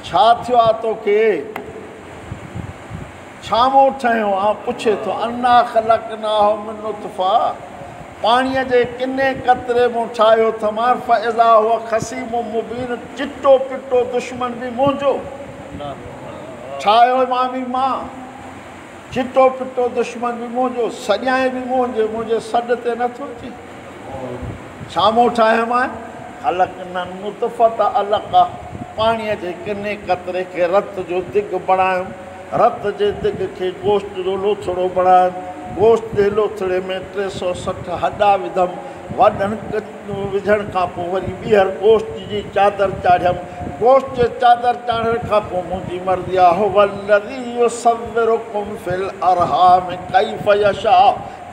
छा थियो आहे तोखे, छामो ठहियो आहे? पुछे थो अन्ना ख़लक़नाहु मिन नुतफ़ा, पाणीअ जे किने कतरे मूं ठाहियो थमां फ़इज़ा हुवा खसीमुम मुबीन, चिटो पिटो दुश्मन बि मुंहिंजो ठाहियो, मां बि मां, चिटो पिटो दुश्मन बि मुंहिंजो, सॼाए बि मुंहिंजे सॾ ते नथो अचे। छामो ठाहियो मां? ख़लक़नल नुतफ़त अलक़ा, पाणीअ जे किने कतरे खे रत जो दिग बणायो, रत जे दिग खे गोश्त जो लोथड़ो बणायो, गोश्त जे लोथड़े में 360 हॾा विधमि, वॾनि विझण खां पोइ वरी ॿीहर गोश्त जी चादर चाढ़ियमि, गोश्त जे चादर चाढ़ण खां पोइ मुंहिंजी मर्ज़ी आहे हुवल्लज़ी युसव्विरुकुम फ़िल अरहाम कैफ़ यशा,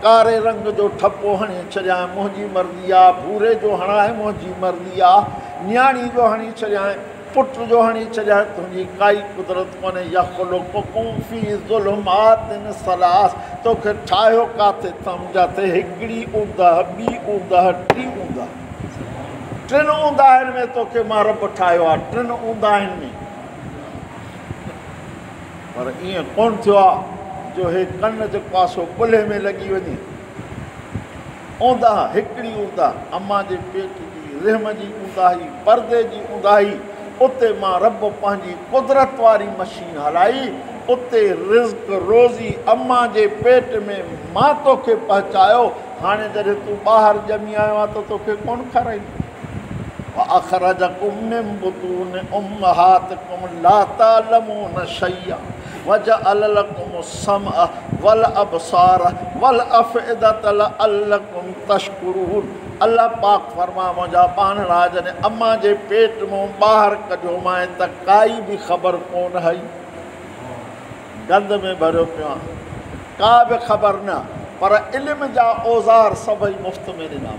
कारे रंग जो ठपो हणी छॾियां मुंहिंजी मर्ज़ी आहे, भूरे जो हणाए मुंहिंजी मर्ज़ी आहे, न्याणी जो हणी छॾियां, पुट जो हणी छॾियां, तुंहिंजी काई कुदरत कोन्हे। यख़्लुक़ुकुम फ़ी ज़ुलुमातिन सलास, तोखे ठाहियो काथे अथमि जिते हिकिड़ी ऊंदह, ॿी ऊंदह, टी ऊंदह, टिनि ऊंदाहिनि में तोखे मां रब ठाहियो आहे, टिनि ऊंदाहिनि में। पर ईअं कोन थियो आहे जो हे कन जो पासो कुल्हे में लॻी वञे। ऊंदाह हिकिड़ी ऊंदाह, अम्मा जे पेट जी रहम जी ऊंदाही, परदे जी ऊंदाही, उते मां रब पंहिंजी कुदरत वारी मशीन हलाई, उते रिज़्क़ रोज़ी अम्मा जे पेट में मां तोखे पहुचायो। हाणे जॾहिं तूं ॿाहिरि ॼमी आयो आहे त तोखे कोन खाराईंदो। अख़रजकुम मिन बुतून उम्महातिकुम ला तालमून शैया वजअल लकुम समअ वल अबसार वल अफ़इदत लअल्लकुम तशकुरून। अल्लाह पाक फरमा, मुंहिंजा पाणड़ा जॾहिं अम्मा जे पेट मां ॿाहिरि कढियो मां त काई बि ख़बर कोन हुई, गंद में भरियो पियो आहे, का बि ख़बर न, पर इल्म जा औज़ार सभई मुफ़्त में ॾिना,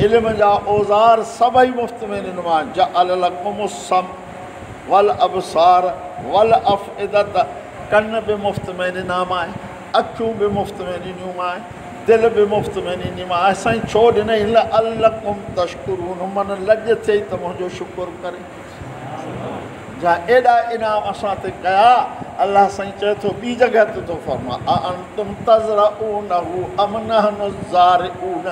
इल्म जा औज़ार सभई मुफ़्त में ॾिनो। जअल लकुम सम वल अबसार वल अफ़इदत, कन बि मुफ़्त में ॾिना मां, अखियूं बि मुफ़्त में ॾिनियूं मां, दिलि बि मुफ़्त में ॾिनी मां। साईं छो ॾिनई? लअल्लकुम तशकुरून, मन लॼ थिए त मुंहिंजो शुकुर करे। जा एॾा इनाम असां ते कया। अल्लाह साईं चए थो ॿी जॻह ते थो फरमा, अअंतुम तज़रऊनहु अम नहनु ज़ारिऊन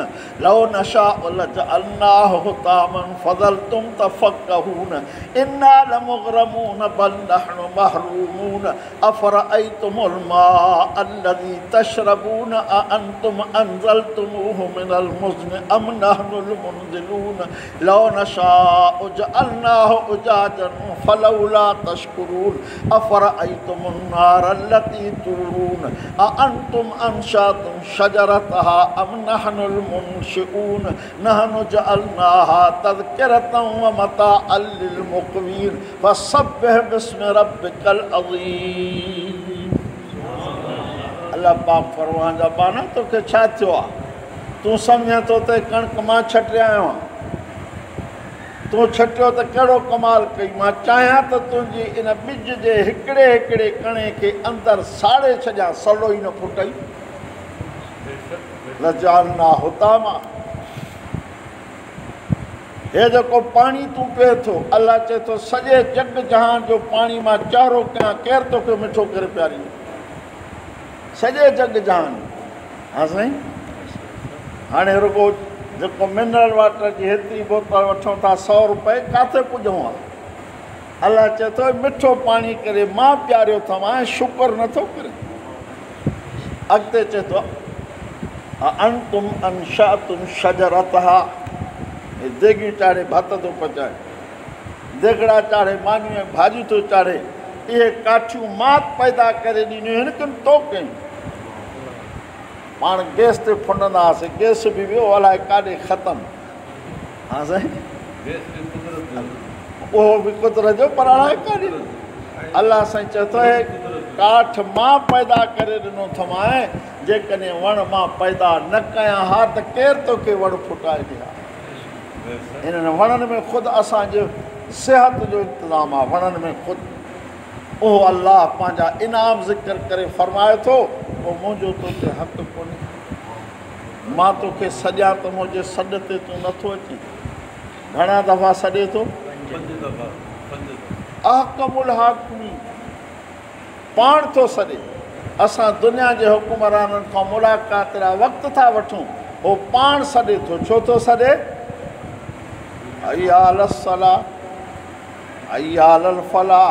लौ नशाउ लजअलनाहु हुतामन फज़लतुम तफ़क्कहून इन्ना लमुग़रमून बल नहनु महरूमून अफ़रअयतुमुल माअ अल्लज़ी तशरबून अअंतुम अंज़लतुमूहु मिनल मुज़्नि अम नहनुल मुनज़िलून लौ नशाउ जअलनाहु उजाजन फलौला तशकुरून अफ़रअयतुम النار التي تورون أأنتم أنشأتم شجرتها أم نحن المنشئون نحن جعلناها تذكرة ومتاعا للمقوين فسبح باسم ربك العظيم। अल्लाह पाक फरमान जा बाना तोखे छा थियो आहे? तूं सम्झे थो त कणिक मां छटे आयो आहियां, तूं छटियो त कहिड़ो कमाल कई। मां चाहियां त तुंहिंजी इन ॿिज जे हिकिड़े हिकिड़े कणे खे अंदरि साड़े छॾियां, सवलो ई न फुटई। लजालना हुतां मां हे जेको पाणी तूं पीए थो, अलाह चए थो सॼे जग जहान जो पाणी मां चारो कयां, केरु तोखे मिठो करे पियारींदो? सॼे जग जहान। हा साईं, हाणे रुगो जेको मिनरल वाटर जी हेतिरी बोतल वठूं था 100 रुपए, किथे पुॼूं आहे? अलाह चए थो मिठो पाणी करे मां पियारियो अथव, शुक्र नथो करे। अॻिते चए थो अंतुम अंशातुम शजरतहा, देगियूं चाढ़े भात थो पचाए, देगड़ा चाढ़े मानियूं ऐं भाॼियूं थो चाढ़े। इहे काठियूं मां पैदा करे ॾिनियूं आहिनि कि तो कयूं? पाण गैस ते फुंडंदा हुआसीं, गैस बि वियो अलाए काॾे ख़तमु। हा साईं, उहो बि कुदरत जो, पर अलाए काॾे। अलाह साईं चए थो हे काठ मां पैदा करे ॾिनो अथमांइ, जेकॾहिं वण मां पैदा न कयां हा त केरु तोखे वण फुटाए ॾिया? हिननि वणनि में ख़ुदि असांजो सिहत जो इंतिज़ामु आहे। वणनि में ख़ुदि उहो अलाह पंहिंजा इनाम ज़िक्र करे फरमाए थो, पोइ मुंहिंजो तोखे हक़ु कोन्हे। मां तोखे सॼां त मुंहिंजे सॾ ते तूं नथो अची। घणा दफ़ा सॾे थो? 5 दफ़ा। अहकमुल हाकिमी, पाण थो सॾे। असां दुनिया जे हुकुमराननि खां मुलाक़ात लाइ वक़्तु था वठूं, उहो पाण सॾे थो। छो थो सॾे? अयाल सलाह, अयाल फलाह,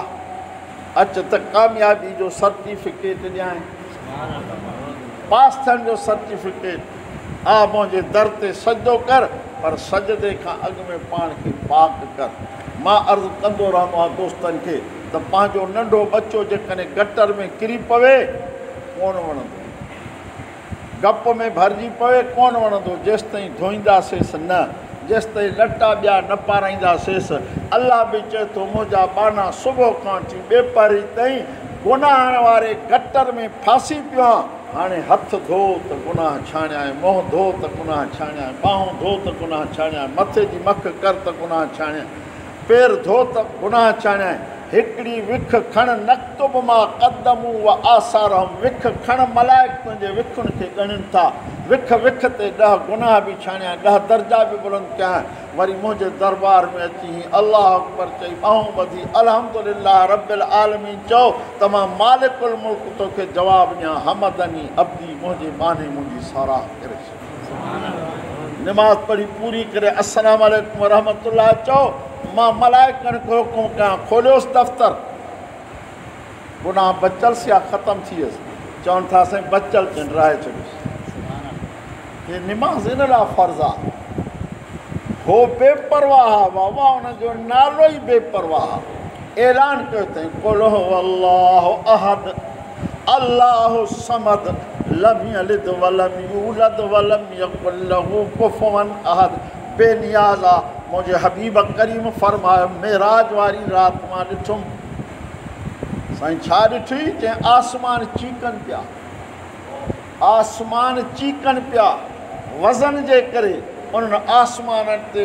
अच त कामयाबी जो सर्टिफिकेट ॾियां, पास थियण जो सर्टिफिकेट। हा मुंहिंजे दर ते सजदो कर, पर सजदे खां अॻु में पाण खे पाक कर। मां अर्ज़ु कंदो रहंदो आहियां दोस्तनि खे त पंहिंजो नंढो बच्चो जेकॾहिं गटर में किरी पवे कोन वणंदो, गप में भरिजी पवे कोन वणंदो, जेसिताईं धोईंदासींसि न, जेसिताईं लटा ॿिया न पाराईंदासींसि। अलाह बि चए थो मुंहिंजा बाना सुबुह खां वठी ॿेपहरी ताईं गुनाह वारे गटर में फासी पियो आहियां। हाणे हथ धो त गुनाह छाणियां, मुंहुं धो त गुनाह छाणियां, ॿाहूं धो त गुनाह छाणियां, मथे जी मख कर त गुनाह छाणियां, पेर धो त गुनाह छाणियां। हिकिड़ी विख खण नक्तुब मां क़दमूं व आसारहम, विख खण मलाइक तुंहिंजे विखुनि खे ॻणनि था। विख विख ते 10 गुनाह बि छाणियां, 10 दर्जा बि बुलंद कयां। वरी मुंहिंजे दरबार में अची अलाह अकबर चई, ॿाहूं ॿधी अल्हम्दुलिल्लाह रब्बिल आलमीन चओ त मां मालिकुल मुल्क तोखे जवाबु ॾियां, हमदनी अब्दी, मुंहिंजे माने मुंहिंजी साराह करे छॾ। निमाज़ पढ़ी पूरी करे अस्सलाम वालेकुम रहमतुल्लाह चओ, मां मलाइकनि खे हुकुम कयां खोलियोसि दफ़्तर। गुनाह बचलसि या ख़तमु थी वियसि? चवनि था साईं बचल, चवनि राहे छॾियोसि। हे निमाज़ इन लाइ फ़र्ज़ु आहे, हो बेपरवाह आहे, बाबा हुनजो नालो ई बेपरवाह आहे। ऐलान कयो अथई कुल हुवल्लाहु अहद अल्लाहु समद लम यलिद वलम यूलद वलम यकुल लहू कुफुवन अहद। बेनियाज़ आहे। मुंहिंजे हबीब करीम फरमायो मेराज वारी राति मां ॾिठुमि। साईं छा ॾिठी? चई आसमान चीकनि पिया, आसमान चीकनि पिया वज़न जे करे। उन्हनि आसमाननि ते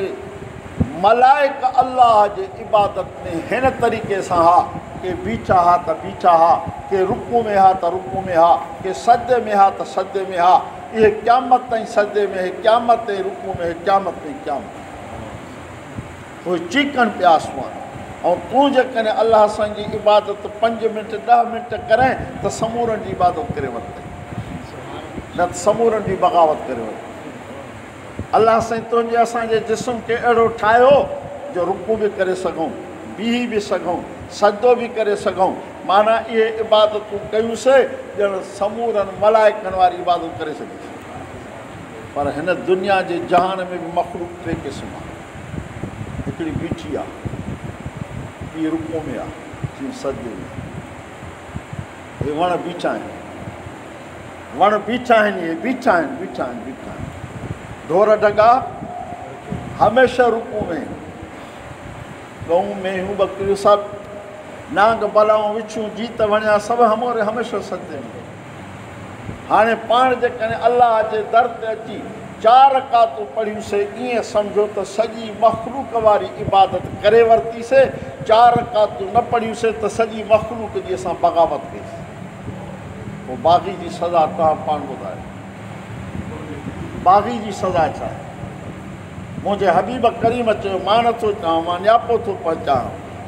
मलाइक अल्लाह जे इबादत में हिन तरीक़े सां हा, के बीठा हा त बीठा हा, के रुकू में हा त रुकू में हा, के सजदे में हा त सजदे में हा। इहे क़यामत ताईं सजदे में, क़यामत ताईं रुकू में, क़यामत ताईं क़यामत। उहे चीकनि पिया आसमान। ऐं तूं जेकॾहिं अलाह साईं जी इबादत 5 मिंट 10 मिंट करें त समूरनि जी इबादत करे वरितई, न त समूरनि जी बग़ावत करे वरितई। अलाह साईं तुंहिंजे असांजे जिस्म खे अहिड़ो ठाहियो जो रुकू बि करे सघूं, बीही बि सघूं, सजदो बि करे सघूं। माना इहे इबादतूं कयूंसीं ॼण समूरनि मलाइकनि वारी इबादत करे सघीसीं। पर हिन दुनिया जे जहान में बि मख़लूक 3 क़िस्म आहे। हिकिड़ी बीठी आहे, ॿी रुकू में आहे, ॿी सजदे में। हे वण बीठा आहिनि, वण बीठा आहिनि, इहे बीठा आहिनि, बीठा आहिनि, बीठा आहिनि। ढोर ढगा हमेशह रुकू में, गऊं मेंहूं बकरियूं सभु, नांग बलाऊं विछूं जीत वणिया सभु हमेशह सजदे में। हाणे पाण जेकॾहिं अलाह जे दर ते अची 4 रकातूं पढ़ियूंसीं ईअं सम्झो त सॼी मख़लूक वारी इबादत करे वरितीसीं। 4 रकातूं न पढ़ियूंसीं त सॼी मख़लूक जी असां बग़ावत कईसीं। पोइ बाग़ी जी सज़ा तव्हां पाण ॿुधायो, बाग़ी जी सज़ा छा आहे? मुंहिंजे हबीब करीम चयो, मां नथो चवां, मां नियापो थो पहुचां।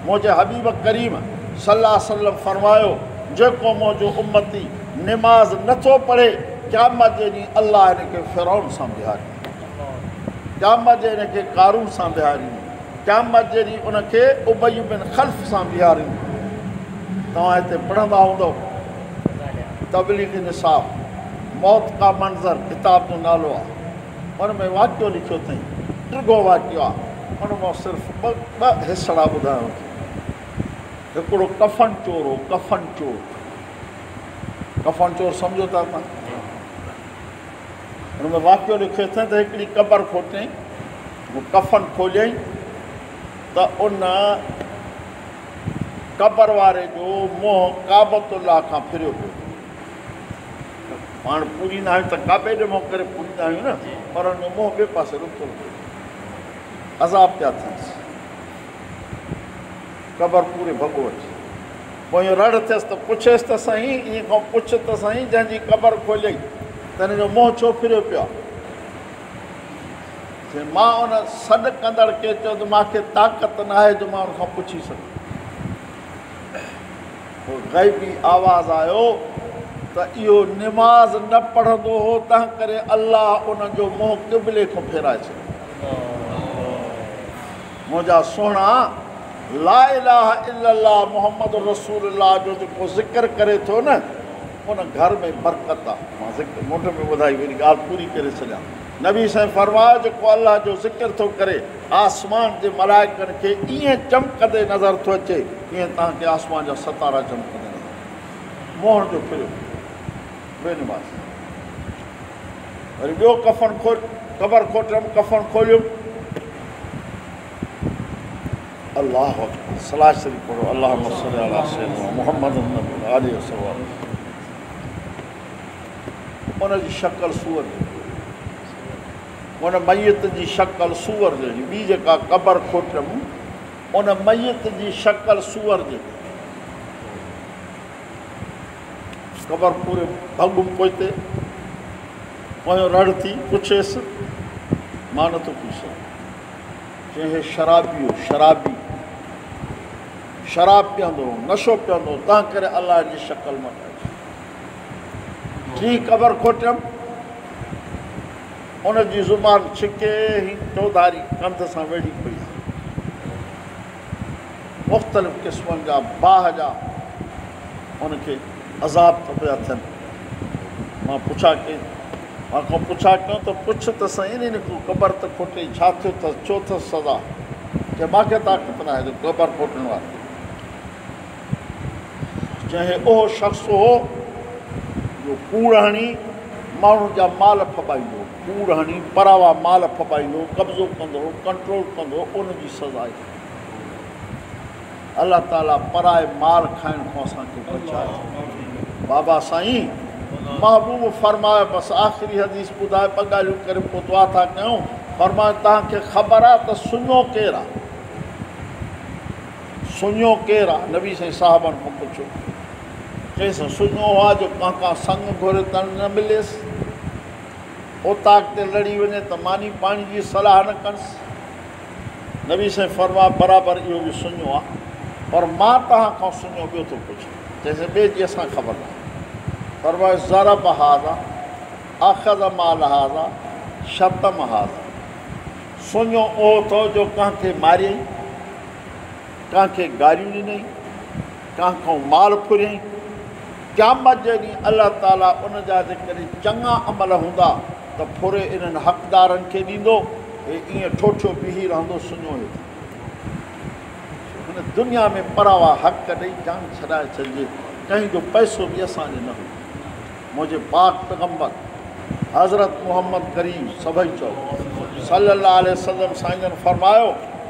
मुंहिंजे हबीब करीम सल्लल्लाहु अलैहि वसल्लम फरमायो, जेको मुंहिंजो उम्मती निमाज़ नथो पढ़े, क़यामत जे ॾींहुं अलाह हिनखे फिरौन सां बिहारींदो, क़यामत जे हिनखे कारून सां बिहारींदो, क़यामत जे ॾींहुं उनखे उबई बिन ख़ल्फ़ सां बिहारींदो। तव्हां हिते पढ़ंदा हूंदव तबलीग निसाब मौत का मंज़र किताब जो नालो आहे, हुन में वाक़ियो लिखियो अथई, टिगो वाक़ियो आहे। हुन मां सिर्फ़ु ॿ हिसड़ा ॿुधायांव थो। हिकिड़ो कफ़न चोर हो, कफ़न चोर, कफ़न चोर सम्झो था तव्हां? हुन में वाक़ियो लिखियो अथई त हिकिड़ी क़बर खोटियईं, उहो कफ़न खोलियईं त उन क़बर वारे जो मुंहुं काबतुल्लाह खां फिरियो पियो। पाण पूरींदा आहियूं त काबे ॾे मुंहुं करे पूरींदा आहियूं न, पर हुन जो मुंहुं ॿिए पासे रुकियो पियो। अज़ाब पिया थियसि, क़बर पूरे भॻो अचे। पोइ इहो रड़ थियसि त पुछेसि त साईं, ईअं खां पुछ त साईं, जंहिंजी क़बर खोलियईं त हिन जो मुंहुं छो फिरियो पियो आहे? मां उन सॾु कंदड़ खे चयो त मूंखे ताक़त न आहे जो मां उनखां पुछी सघां। पोइ ग़ैबी आवाज़ु आयो त इहो निमाज़ न पढ़ंदो हो, तंहिं करे अलाह उनजो मुंहुं क़िबले खां फेराए छॾियो। मुंहिंजा सुहिणा, ला इलाहा इल्लल्लाह मुहम्मद रसूलुल्लाह जो जेको ज़िक्र करे थो न, उन घर में बरकत आहे। मां ज़िक्र मुंड में ॿुधाई, वरी ॻाल्हि पूरी करे छॾियां। नबी साईं फरमायो, जेको अलाह जो ज़िक्र थो करे, आसमान जे मलाइकनि खे ईअं चमकंदे नज़र थो अचे, ईअं तव्हांखे आसमान जा सितारा चमकंदे नज़र। मोहन जो फिरियो बेनिमाज़। वरी ॿियो कफ़न खोल, क़बर खोटियमि, कफ़न खोलियुमि, अल्लाह अकबर, सलाह शरीफ़ पढ़ो, अल्लाहुम्मा सल्ली अला सय्यिदिना मुहम्मद अलैहि वसल्लम। उनजी शक्ल सूअर जहिड़ी, उन मैयत जी शक्ल सूअर जहिड़ी। ॿी जेका क़बर खोटियमि, उन मैयत जी शक्ल सूअर जहिड़ी। क़बर पूरे भॻु पोइते, पोइ रड़ थी पुछेसि, मां नथो पुछां। चई हे शराबी हो, शराबी, शराब पीअंदो हो, नशो पीअंदो हो, तंहिं करे अलाह जी शक्ल मां ठाही। टी क़बर खोटियमि, उनजी ज़ुबान छिके ई चौधारी कंध सां वेड़ी पई, मुख़्तलिफ़ क़िस्मनि जा बाह जा उनखे अज़ाब त पिया थियनि। मां पुछा कई, मां खां पुछा कयो त पुछ त साईं, इन को क़बर त खोटे, छा थियो अथसि, छो अथसि सज़ा? की मूंखे ताक़त न आहे जो क़बर खोटण वारी। चई उहो शख़्स हो जो कूड़ हणी माण्हुनि जा माल फॿाईंदो, कूड़ हणी परावा माल फॿाईंदो, कब्ज़ो कंदो, कंट्रोल कंदो, उनजी सज़ा आहे। अलाह ताला पराए माल खाइण खां असांखे बचाए। बाबा साईं महबूब फरमायो, बसि आख़िरी हदीस ॿुधाए, ॿ ॻाल्हियूं करे पोइ दुआ था कयूं। फरमायो, तव्हांखे ख़बर आहे त सुञो केरु आहे? सुञो केरु आहे? नबी साईं साहबनि खां पुछो। चईंसि सुञो आहे जो कंहिं संग घुरे त न मिलेसि, ओताक ते लड़ी वञे त मानी पाणी जी सलाह न कनिसि। नबी साईं फरमायो, बराबरि इहो बि सुञो आहे, पर मां तव्हां खां सुञो ॿियो थो पुछां। चइसि ॿिए जी असां ख़बर न आहे। फरमायो ज़रब हाज़ा, अख़ज़ माल हाज़ा, शतम हाज़ा। सुञो उहो अथव जो कंहिंखे मारियईं, कंहिंखे गारियूं ॾिनई, कंहिंखां माल फुरियईं। क़यामत जे ॾींहुं अलाह ताला उन जा जेकॾहिं चङा अमल हूंदा त फुरे इन्हनि हक़दारनि खे ॾींदो, ऐं ईअं ठोठो बीही रहंदो सुञो हुयो। हिन दुनिया में परावा हक़ ॾेई जान छॾाए छॾिजे, कंहिं जो पैसो बि असांजे न हुयो। मुंहिंजे पाक पैगम्बर हज़रत मुहम्मद करीम सभई चओ सल्लल्लाहु अलैहि वसल्लम साईं फरमायो,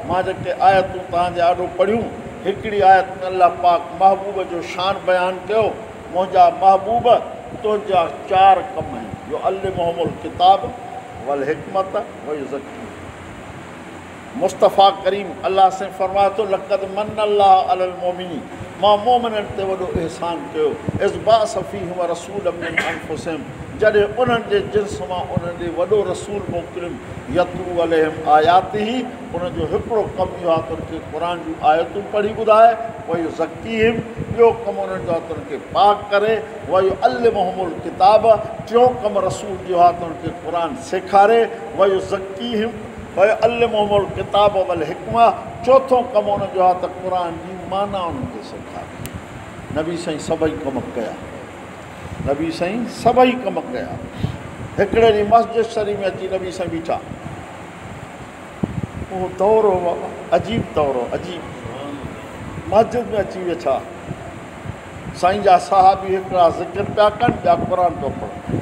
मां जेके आयतूं तव्हांजे आॾो पढ़ियूं, हिकिड़ी आयत में अलाह पाक महबूब जो शान बयानु कयो। मुंहिंजा महबूब तुंहिंजा 4 कम आहिनि, जो अल्लिमहुमुल किताब, वल हिकमत वयुज़क्की। मुस्तफ़ा करीम अल्लाह से फरमाए थो लक़द मन अल्लाह अलल मोमिनीन, मां मोमिननि ते वॾो एहसान कयो, इज़ बाअस फ़ीहिम रसूलन मिन अनफुसिहिम, जॾहिं उन्हनि जे जिन्स मां उन्हनि ॾे वॾो रसूल मोकिलियुमि, यतलू अलैहिम आयातिही, उनजो हिकिड़ो कमु इहो आहे त उनखे क़ुर जूं आयतूं पढ़ी ॿुधाए, वयुज़क्कीहिम, ॿियो कमु उन्हनि जो आहे त उनखे पाक करे, वयुअल्लिमुहुमुल किताब, टियों कमु रसूल जो आहे त उनखे क़ुर सेखारे, वयुज़क्कीहिम वयुअल्लिमुहुमुल किताब वल हिकमा, चोथों कमु उनजो आहे त क़ुर जी माना उन्हनि खे सेखारे। नबी साईं सभई कम कया, नबी साईं सभई कम कया। हिकिड़े ॾींहुं मस्जिद शरीफ़ में अची नबी साईं बीठा, उहो दौरो बाबा अजीब दौरो, अजीब मस्जिद में अची वेठा, साईं जा साहबी हिकिड़ा ज़िक्र पिया कनि, ॿिया क़ुर पिया पढ़नि,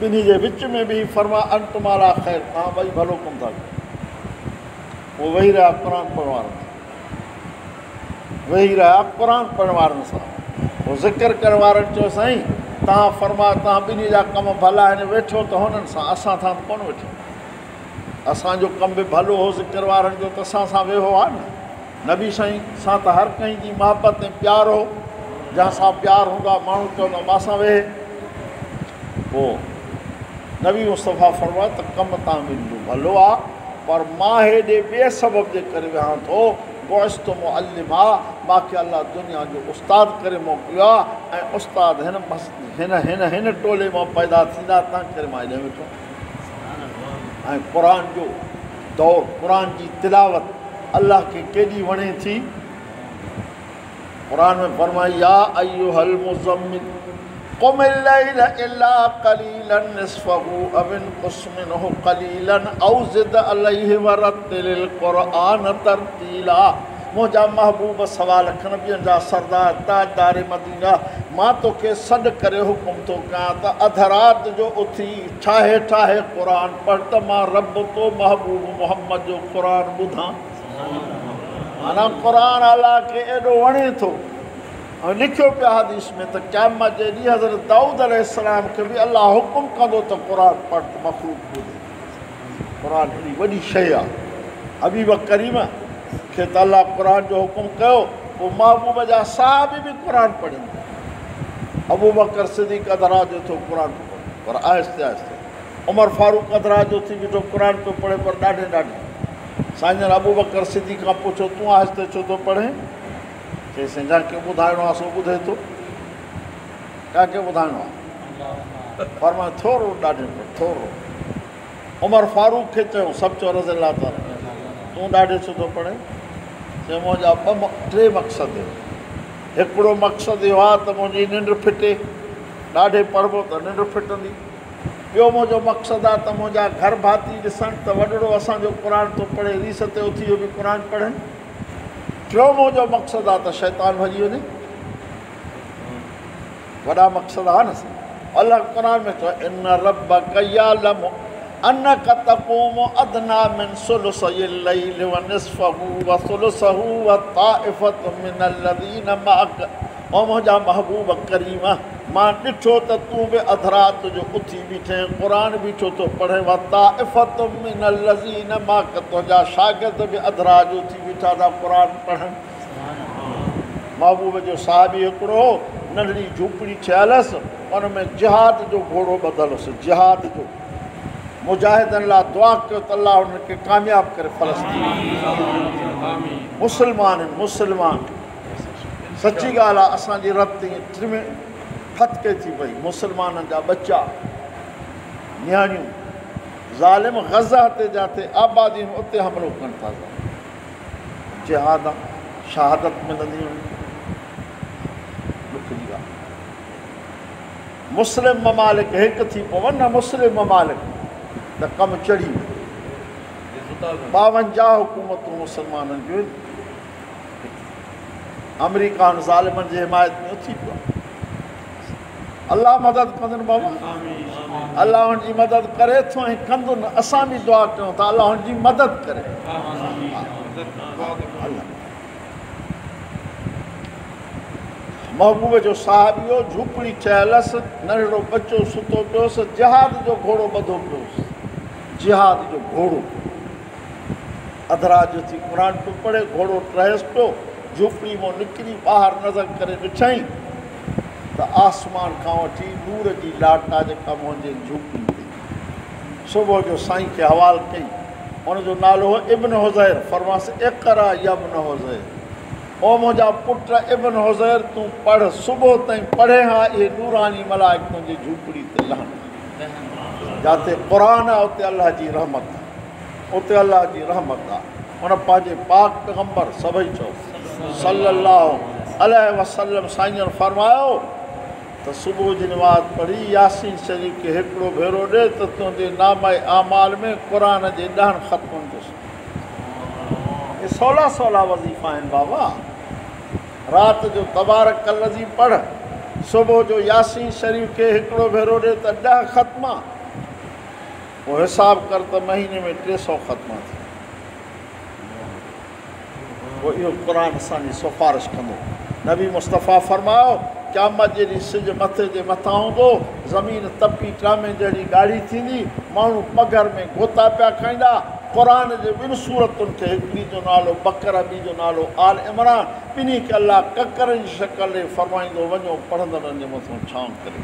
ॿिन्ही जे विच में बि फरमा अंतुम अला ख़ैर, तव्हां ॿई भलो कमु था कयो। उहो वेही रहिया क़ुर पढ़ण वारनि सां, वेही रहिया क़ुर पढ़ण वारनि सां, पोइ ज़िक्र करण वारनि चयो साईं तव्हां फरमा तव्हां ॿिन्ही जा कम भला आहिनि, वेठो त हुननि सां, असां सां कोन वेठो, असांजो कमु बि भलो हो ज़िक्र वारनि जो त असां सां वेहो आहे न। नबी साईं सां त हर कंहिं जी मुहबत ऐं प्यारु हो, जंहिं सां प्यारु हूंदो आहे माण्हू चवंदो मां सां वेहे। पोइ नबी मुस्तफ़ा फरमाए त कमु तव्हां ॿिनि भलो आहे, पर मां हेॾे ॿिए सबब जे करे विहां थो, बुइस्तु मुअल्लिमा, मूंखे अलाह दुनिया जो उस्ताद करे मोकिलियो आहे, ऐं उस्ताद हिन टोले मां पैदा थींदा, तंहिं करे मां हेॾे वेठो। ऐं क़ुर जो दौर, क़ुर जी तिलावत अलाह खे केॾी वणे थी। क़ुर में फरमाई या अय्युहल मुज़म्मिल क़ुम अल-लैल इल्ला क़लीलन निस्फ़हु अव इंक़ुस मिन्हु क़लीलन औ ज़िद अलैहि वरत्तिलिल क़ुरआन तरतीला। मुंहिंजा महबूब सवा लख नबियनि जा सरदार ताजदार मदीना, मां तोखे सॾु करे हुकुम थो कयां त अध राति जो उथी ठाहे ठाहे क़ुर पढ़, त मां रब तो महबूब मुहम्मद जो क़ुर ॿुधां। माना क़ुर अलाह खे एॾो वणे थो, ऐं लिखियो पिया हदीस में त क़यामत जे ॾींहुं हज़रत दाऊद अलैहिस्सलाम खे बि अलाह हुकुम कंदो त क़ुर पढ़, त मख़लूक ॿुधे। क़ुर एॾी वॾी शइ आहे। हबीब करीम खे त अलाह क़ुर जो हुकुम कयो, पोइ महबूब जा साहबी बि क़ुर पढ़नि। अबू बकर सिद्दीक़ अदरा जो थियो क़ुर थो पढ़े, पर आहिस्ते आहिस्ते। उमर फारूक अदरा जो थी बीठो क़ुर पियो पढ़े, पर ॾाढे साईं जन अबू बकर सिद्दीक़ खां पुछो तूं आहिस्ते छो थो पढ़े? चईं जंहिंखे ॿुधाइणो आहे सो ॿुधे थो, कंहिंखे ॿुधाइणो आहे? पर मां थोरो ॾाढे थोरो। उमर फारूक खे चयो, सभु चयो रज़ियल्लाहु ताला तूं ॾाढे छो थो पढ़े? चयो मुंहिंजा टे मक़सद आहिनि। हिकिड़ो मक़सदु इहो आहे त मुंहिंजी निंड फिटे, ॾाढे पढ़बो त निंड फिटंदी। ॿियो मुंहिंजो मक़सदु आहे त मुंहिंजा घर भाती ॾिसनि त वॾड़ो असांजो क़ुर थो पढ़े, रीस ते उथी वियो बि क़ुर पढ़नि। टियों मुंहिंजो मक़सदु आहे त शैतान भॼी वञे। वॾा मक़सद आहे न। अलाह क़ुर में चयो इन रब्बक यअलमु अन्नक तक़ूमु अदना मिन सुलुसिल लैल व निस्फ़हु व सुलुसहु व ताइफ़तुम मिनल लज़ीना मअक। ऐं मुंहिंजा महबूब करीम, मां ॾिठो त तूं बि अधु राति जो उथी बीठे क़ुर बीठो थो पढ़े, व ताइफ़तुम मिनल लज़ीना मअक, तुंहिंजा शागिर्द बि अधु राति जो उथी बीठा था क़ुर पढ़नि। महबूब जो साहबी हिकिड़ो नंढड़ी झूपड़ी ठहियलुसि, उन में जिहाद जो घोड़ो ॿधल हुयुसि, जिहाद जो। मुजाहिदनि लाइ दुआ कयो त अलाह हुनखे कामयाबु करे फ़लस्तीन। मुस्लमान आहिनि, मुस्लमान। सची ॻाल्हि आहे, असांजी रत ईअं फतके थी पई। मुस्लमाननि जा बच्चा, नियाणियूं, ज़ालिम ग़ज़ा ते जिते आबादी उते हमिलो कनि था। जिहाद आहे, शहादत मिलंदी वञे, ॾुख जी ॻाल्हि। मुस्लिम ममालिक हिकु थी पवनि न, मुस्लिम ममालिक त कमु चढ़ी वियो। 52 हुकूमतूं मुस्लमाननि जूं। अमरीका ज़ालिमनि जे हिमायत में उथी पियो। अलाह मदद कंदुनि बाबा, अलाह हुनजी मदद करे थो ऐं कंदुनि। असां बि दुआ कयूं था अलाह हुनजी मदद करे। महबूब जो साहबियो झूपड़ी ठहियलुसि, नंढड़ो बच्चो सुतो पियोसि, जिहाद जो घोड़ो ॿधो पियोसि। जिहाद जो घोड़ो अधराज थी क़ुर पियो पढ़े, घोड़ो टहेसि पियो, झूपड़ी मां निकिरी ॿाहिरि नज़र करे ॾिठईं त आसमान खां वठी नूर जी लाटा जेका मुंहिंजे झूपड़ी ते सुबुह जो साईं खे हवालु कई। हुनजो नालो हो इब्न हुज़ैर। फरमास इक़रा या इब्न हुज़ैर, ओ मुंहिंजा पुट इब्न हुज़ैर, तूं पढ़, सुबुह ताईं पढ़े हा, इहे नूरानी मलाइक तुंहिंजी झूपड़ी ते लहनि। जिते क़ुर आहे उते अलाह जी रहमत आहे, उते अलाह जी रहमत आहे। हुन पंहिंजे पाक पैगम्बर सभई चओ सल्लल्लाहु अलैहि वसल्लम साईं जन फरमायो त सुबुह जी नमाज़ पढ़ी यासीन शरीफ़ खे हिकिड़ो भेरो ॾे त तुंहिंजे नामे आमाल में क़ुर जे 10 ख़तमुनि जो इहे सवला सवला वज़ीफ़ा आहिनि बाबा। राति जो तबारक लज़ी पढ़, सुबुह जो यासीन शरीफ़ खे हिकिड़ो भेरो ॾे त 10 ख़तमा, पोइ हिसाब कर त महीने में 300 ख़तमा थी। पोइ इहो क़ुर असांजी सिफ़ारिश कंदो। नबी मुस्तफ़ा फरमायो क़यामत जहिड़ी सिज मथे जे मथां हूंदो, ज़मीन तपी टामे जहिड़ी ॻाढ़ी थींदी, माण्हू पघर में गोता पिया खाईंदा। क़ुर जे 2 सूरतुनि खे, हिकिड़ी जो नालो बक़रा, ॿी जो नालो आल इमरान, ॿिन्ही खे अलाह ककरनि जी शकल ॾे फरमाईंदो वञो पढ़ंदड़नि जे मथां छांव करे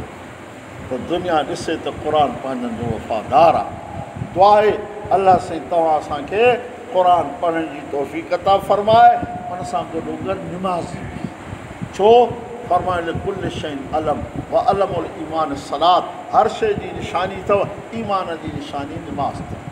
त दुनिया ॾिसे त क़ुर पंहिंजनि जो वफ़ादार आहे। दुआ आहे अलाह साईं तव्हां असांखे क़ुर पढ़ण जी तौफ़ीक़ अता फरमाए। हुन सां गॾोगॾु निमाज़, छो फरमाइल कुल शइ अलम व अलमुल ईमान सलात, हर शइ जी निशानी अथव, ईमान जी निशानी निमाज़ अथव।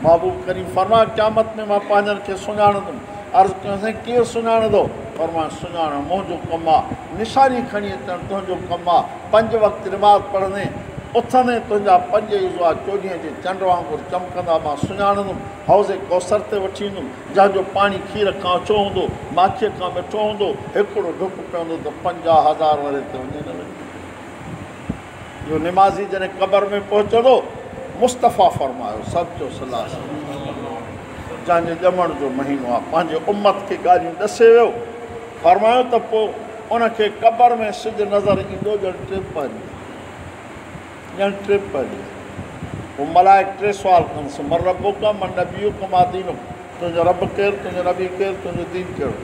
महबूब करीम फरमा क़यामत में मां पंहिंजनि खे सुञाणंदुमि। अर्ज़ु कयोसीं केरु सुञाणंदो? फरमाए सुञाणणु मुंहिंजो कमु आहे, निशानी खणी अचणु तुंहिंजो कमु आहे। 5 वक़्त निमाज़ पढ़ंदे उथंदे तुंहिंजा 5 इज़ा 24 जे चंड वांगुरु चमकंदा मां सुञाणंदुमि। हौज़े कौसर ते वठी ईंदुमि, जंहिंजो पाणी खीर खां अछो हूंदो, माखीअ खां मिठो हूंदो, हिकिड़ो ढुक पवंदो त 50,000 वरे ते वञे न वञे। इहो निमाज़ी जॾहिं क़बर में पहुचंदो, मुस्तफ़ा फरमायो सचो सलाह जंहिंजे ॼमण जो महीनो आहे, पंहिंजे उम्मत खे ॻाल्हियूं ॾसे वियो। फरमायो त पोइ उनखे क़बर में सिज नज़र ईंदो ॼण 3 पहरी, ॼण 3 पहरी। पोइ मलाइक 3 सुवाल कंदुसि, मन रबो का, मन नबीअ का, मां दीनो, तुंहिंजो रब केरु, तुंहिंजो नबी केरु, तुंहिंजो दीन कहिड़ो।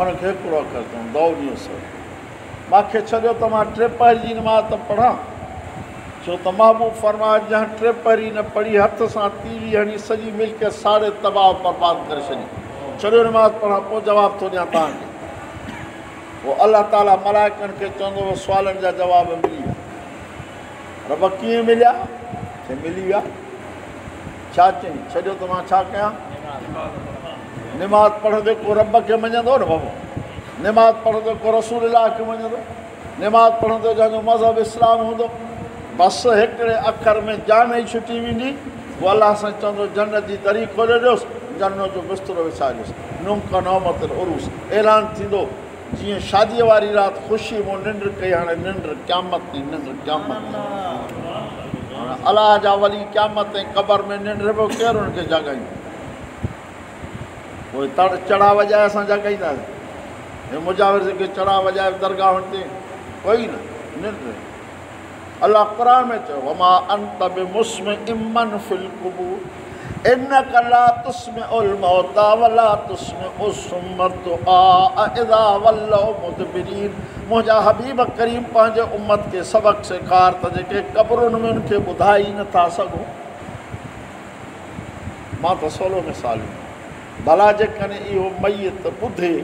उनखे हिकिड़ो अखर चऊं दौड़ियो सर, मूंखे छॾियो त मां 3 पहरी जी नमाज़ त पढ़ां, छो त महबूब फरमायो जंहिं 3 पहरी न पढ़ी हथ सां तीवी हणी सॼी मिल्क साड़े तबाह बर्बाद करे छॾी। छॾियो नमाज़ पढ़ां, पोइ जवाबु थो ॾियां तव्हांखे। पोइ अलाह ताला मलाइकनि खे चवंदो हुओ सुवालनि जा जवाब मिली विया। रब कीअं मिलिया? मिली विया। छा चई? छॾियो त मां छा कयां? निमाज़ पढ़ंदे को रब खे मञंदो न बाबा, निमाज़ पढ़ंदो को रसूल अलाह खे मञंदो, निमाज़ पढ़ंदो जंहिंजो मज़हब इस्लाम हूंदो। बसि हिकिड़े अखर में जान ई छुटी वेंदी। उहो अलाह सां चवंदो जन्नत जी दरी खोले ॾियोसि, जन्नत जो बिस्तरो विछाए ॾियोसि, नुमक नौमत उरूस ऐलान थींदो। जीअं शादीअ वारी राति ख़ुशी मूं निंड कई, हाणे निंड क़यामत जी निंड क़यामत। हाणे अलाह जा वली क़यामत ऐं क़बर में निंड पियो केरु हुनखे जॻाईंदो? पोइ तड़ चढ़ा वॼाए असां जॻाईंदासीं, हे मुजाविर खे चढ़ा वॼाए दरगाहुनि ते कोई न निंड। अलाह क़ुर में चयो वमा अंत बिमुस्मिअ मन फिल क़ुबूर इन्नका ला तुस्मिउल मौता वला तुस्मिउ सुम्म दुआ इज़ा वल्लौ मुदबिरीन। मुंहिंजा हबीब करीम पंहिंजे उम्मत खे सबक़ सेखार त जेके क़बरुनि में उनखे ॿुधाए ई नथा सघूं। मां त सवलो मिसाल भला जेकॾहिं इहो मैयत ॿुधे,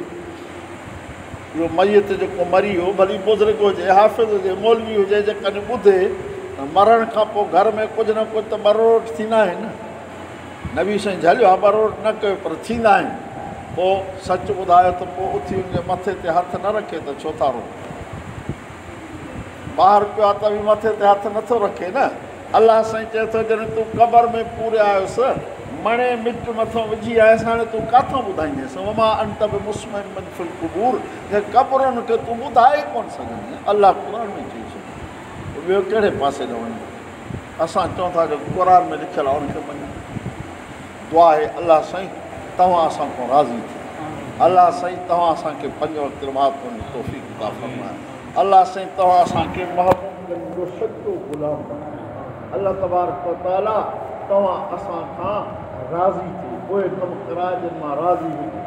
इहो मैयत जेको मरी वियो, भली बुज़ुर्ग हुजे, हाफ़िज़ हुजे, मौलवी हुजे, जेकॾहिं ॿुधे त मरण खां पोइ घर में कुझु न कुझु त बरोट थींदा आहिनि। नबी साईं झलियो आहे, बरोट न कयो पर थींदा आहिनि। पोइ सच ॿुधायो त पोइ उथी हुनजे मथे ते हथु न रखे त छो था रो? ॿाहिरि पियो आहे त बि मथे ते हथु नथो रखे न। अलाह साईं चए थो जॾहिं तूं क़बर में पूरे आयोसि, मणे मिट मथां विझी आयसि, हाणे तूं किथां ॿुधाईंदसि? वमा अंत बिमुस्मिअ मन फिल क़ुबूर, हे क़बरुनि खे तूं ॿुधाए कोन सघंदी। अलाह क़ुर में चई छॾियो, ॿियो कहिड़े पासे न वञे। असां चऊं था जो क़ुर में लिखियलु आहे उनखे मञो। दुआ आहे अलाह साईं तव्हां असां खां राज़ी थियो। अलाह साईं तव्हां असांखे 5 वक़्त नमाज़ पढ़ण जी तौफ़ीक़ अता फ़रमाए। अलाह साईं तव्हां असांखे महबूब जो सचो ग़ुलाम बणायो। अलाह तबारक व तआला तव्हां असां खां राज़ी थी पोइ कमु कराए ॾिन मां राज़ी हुई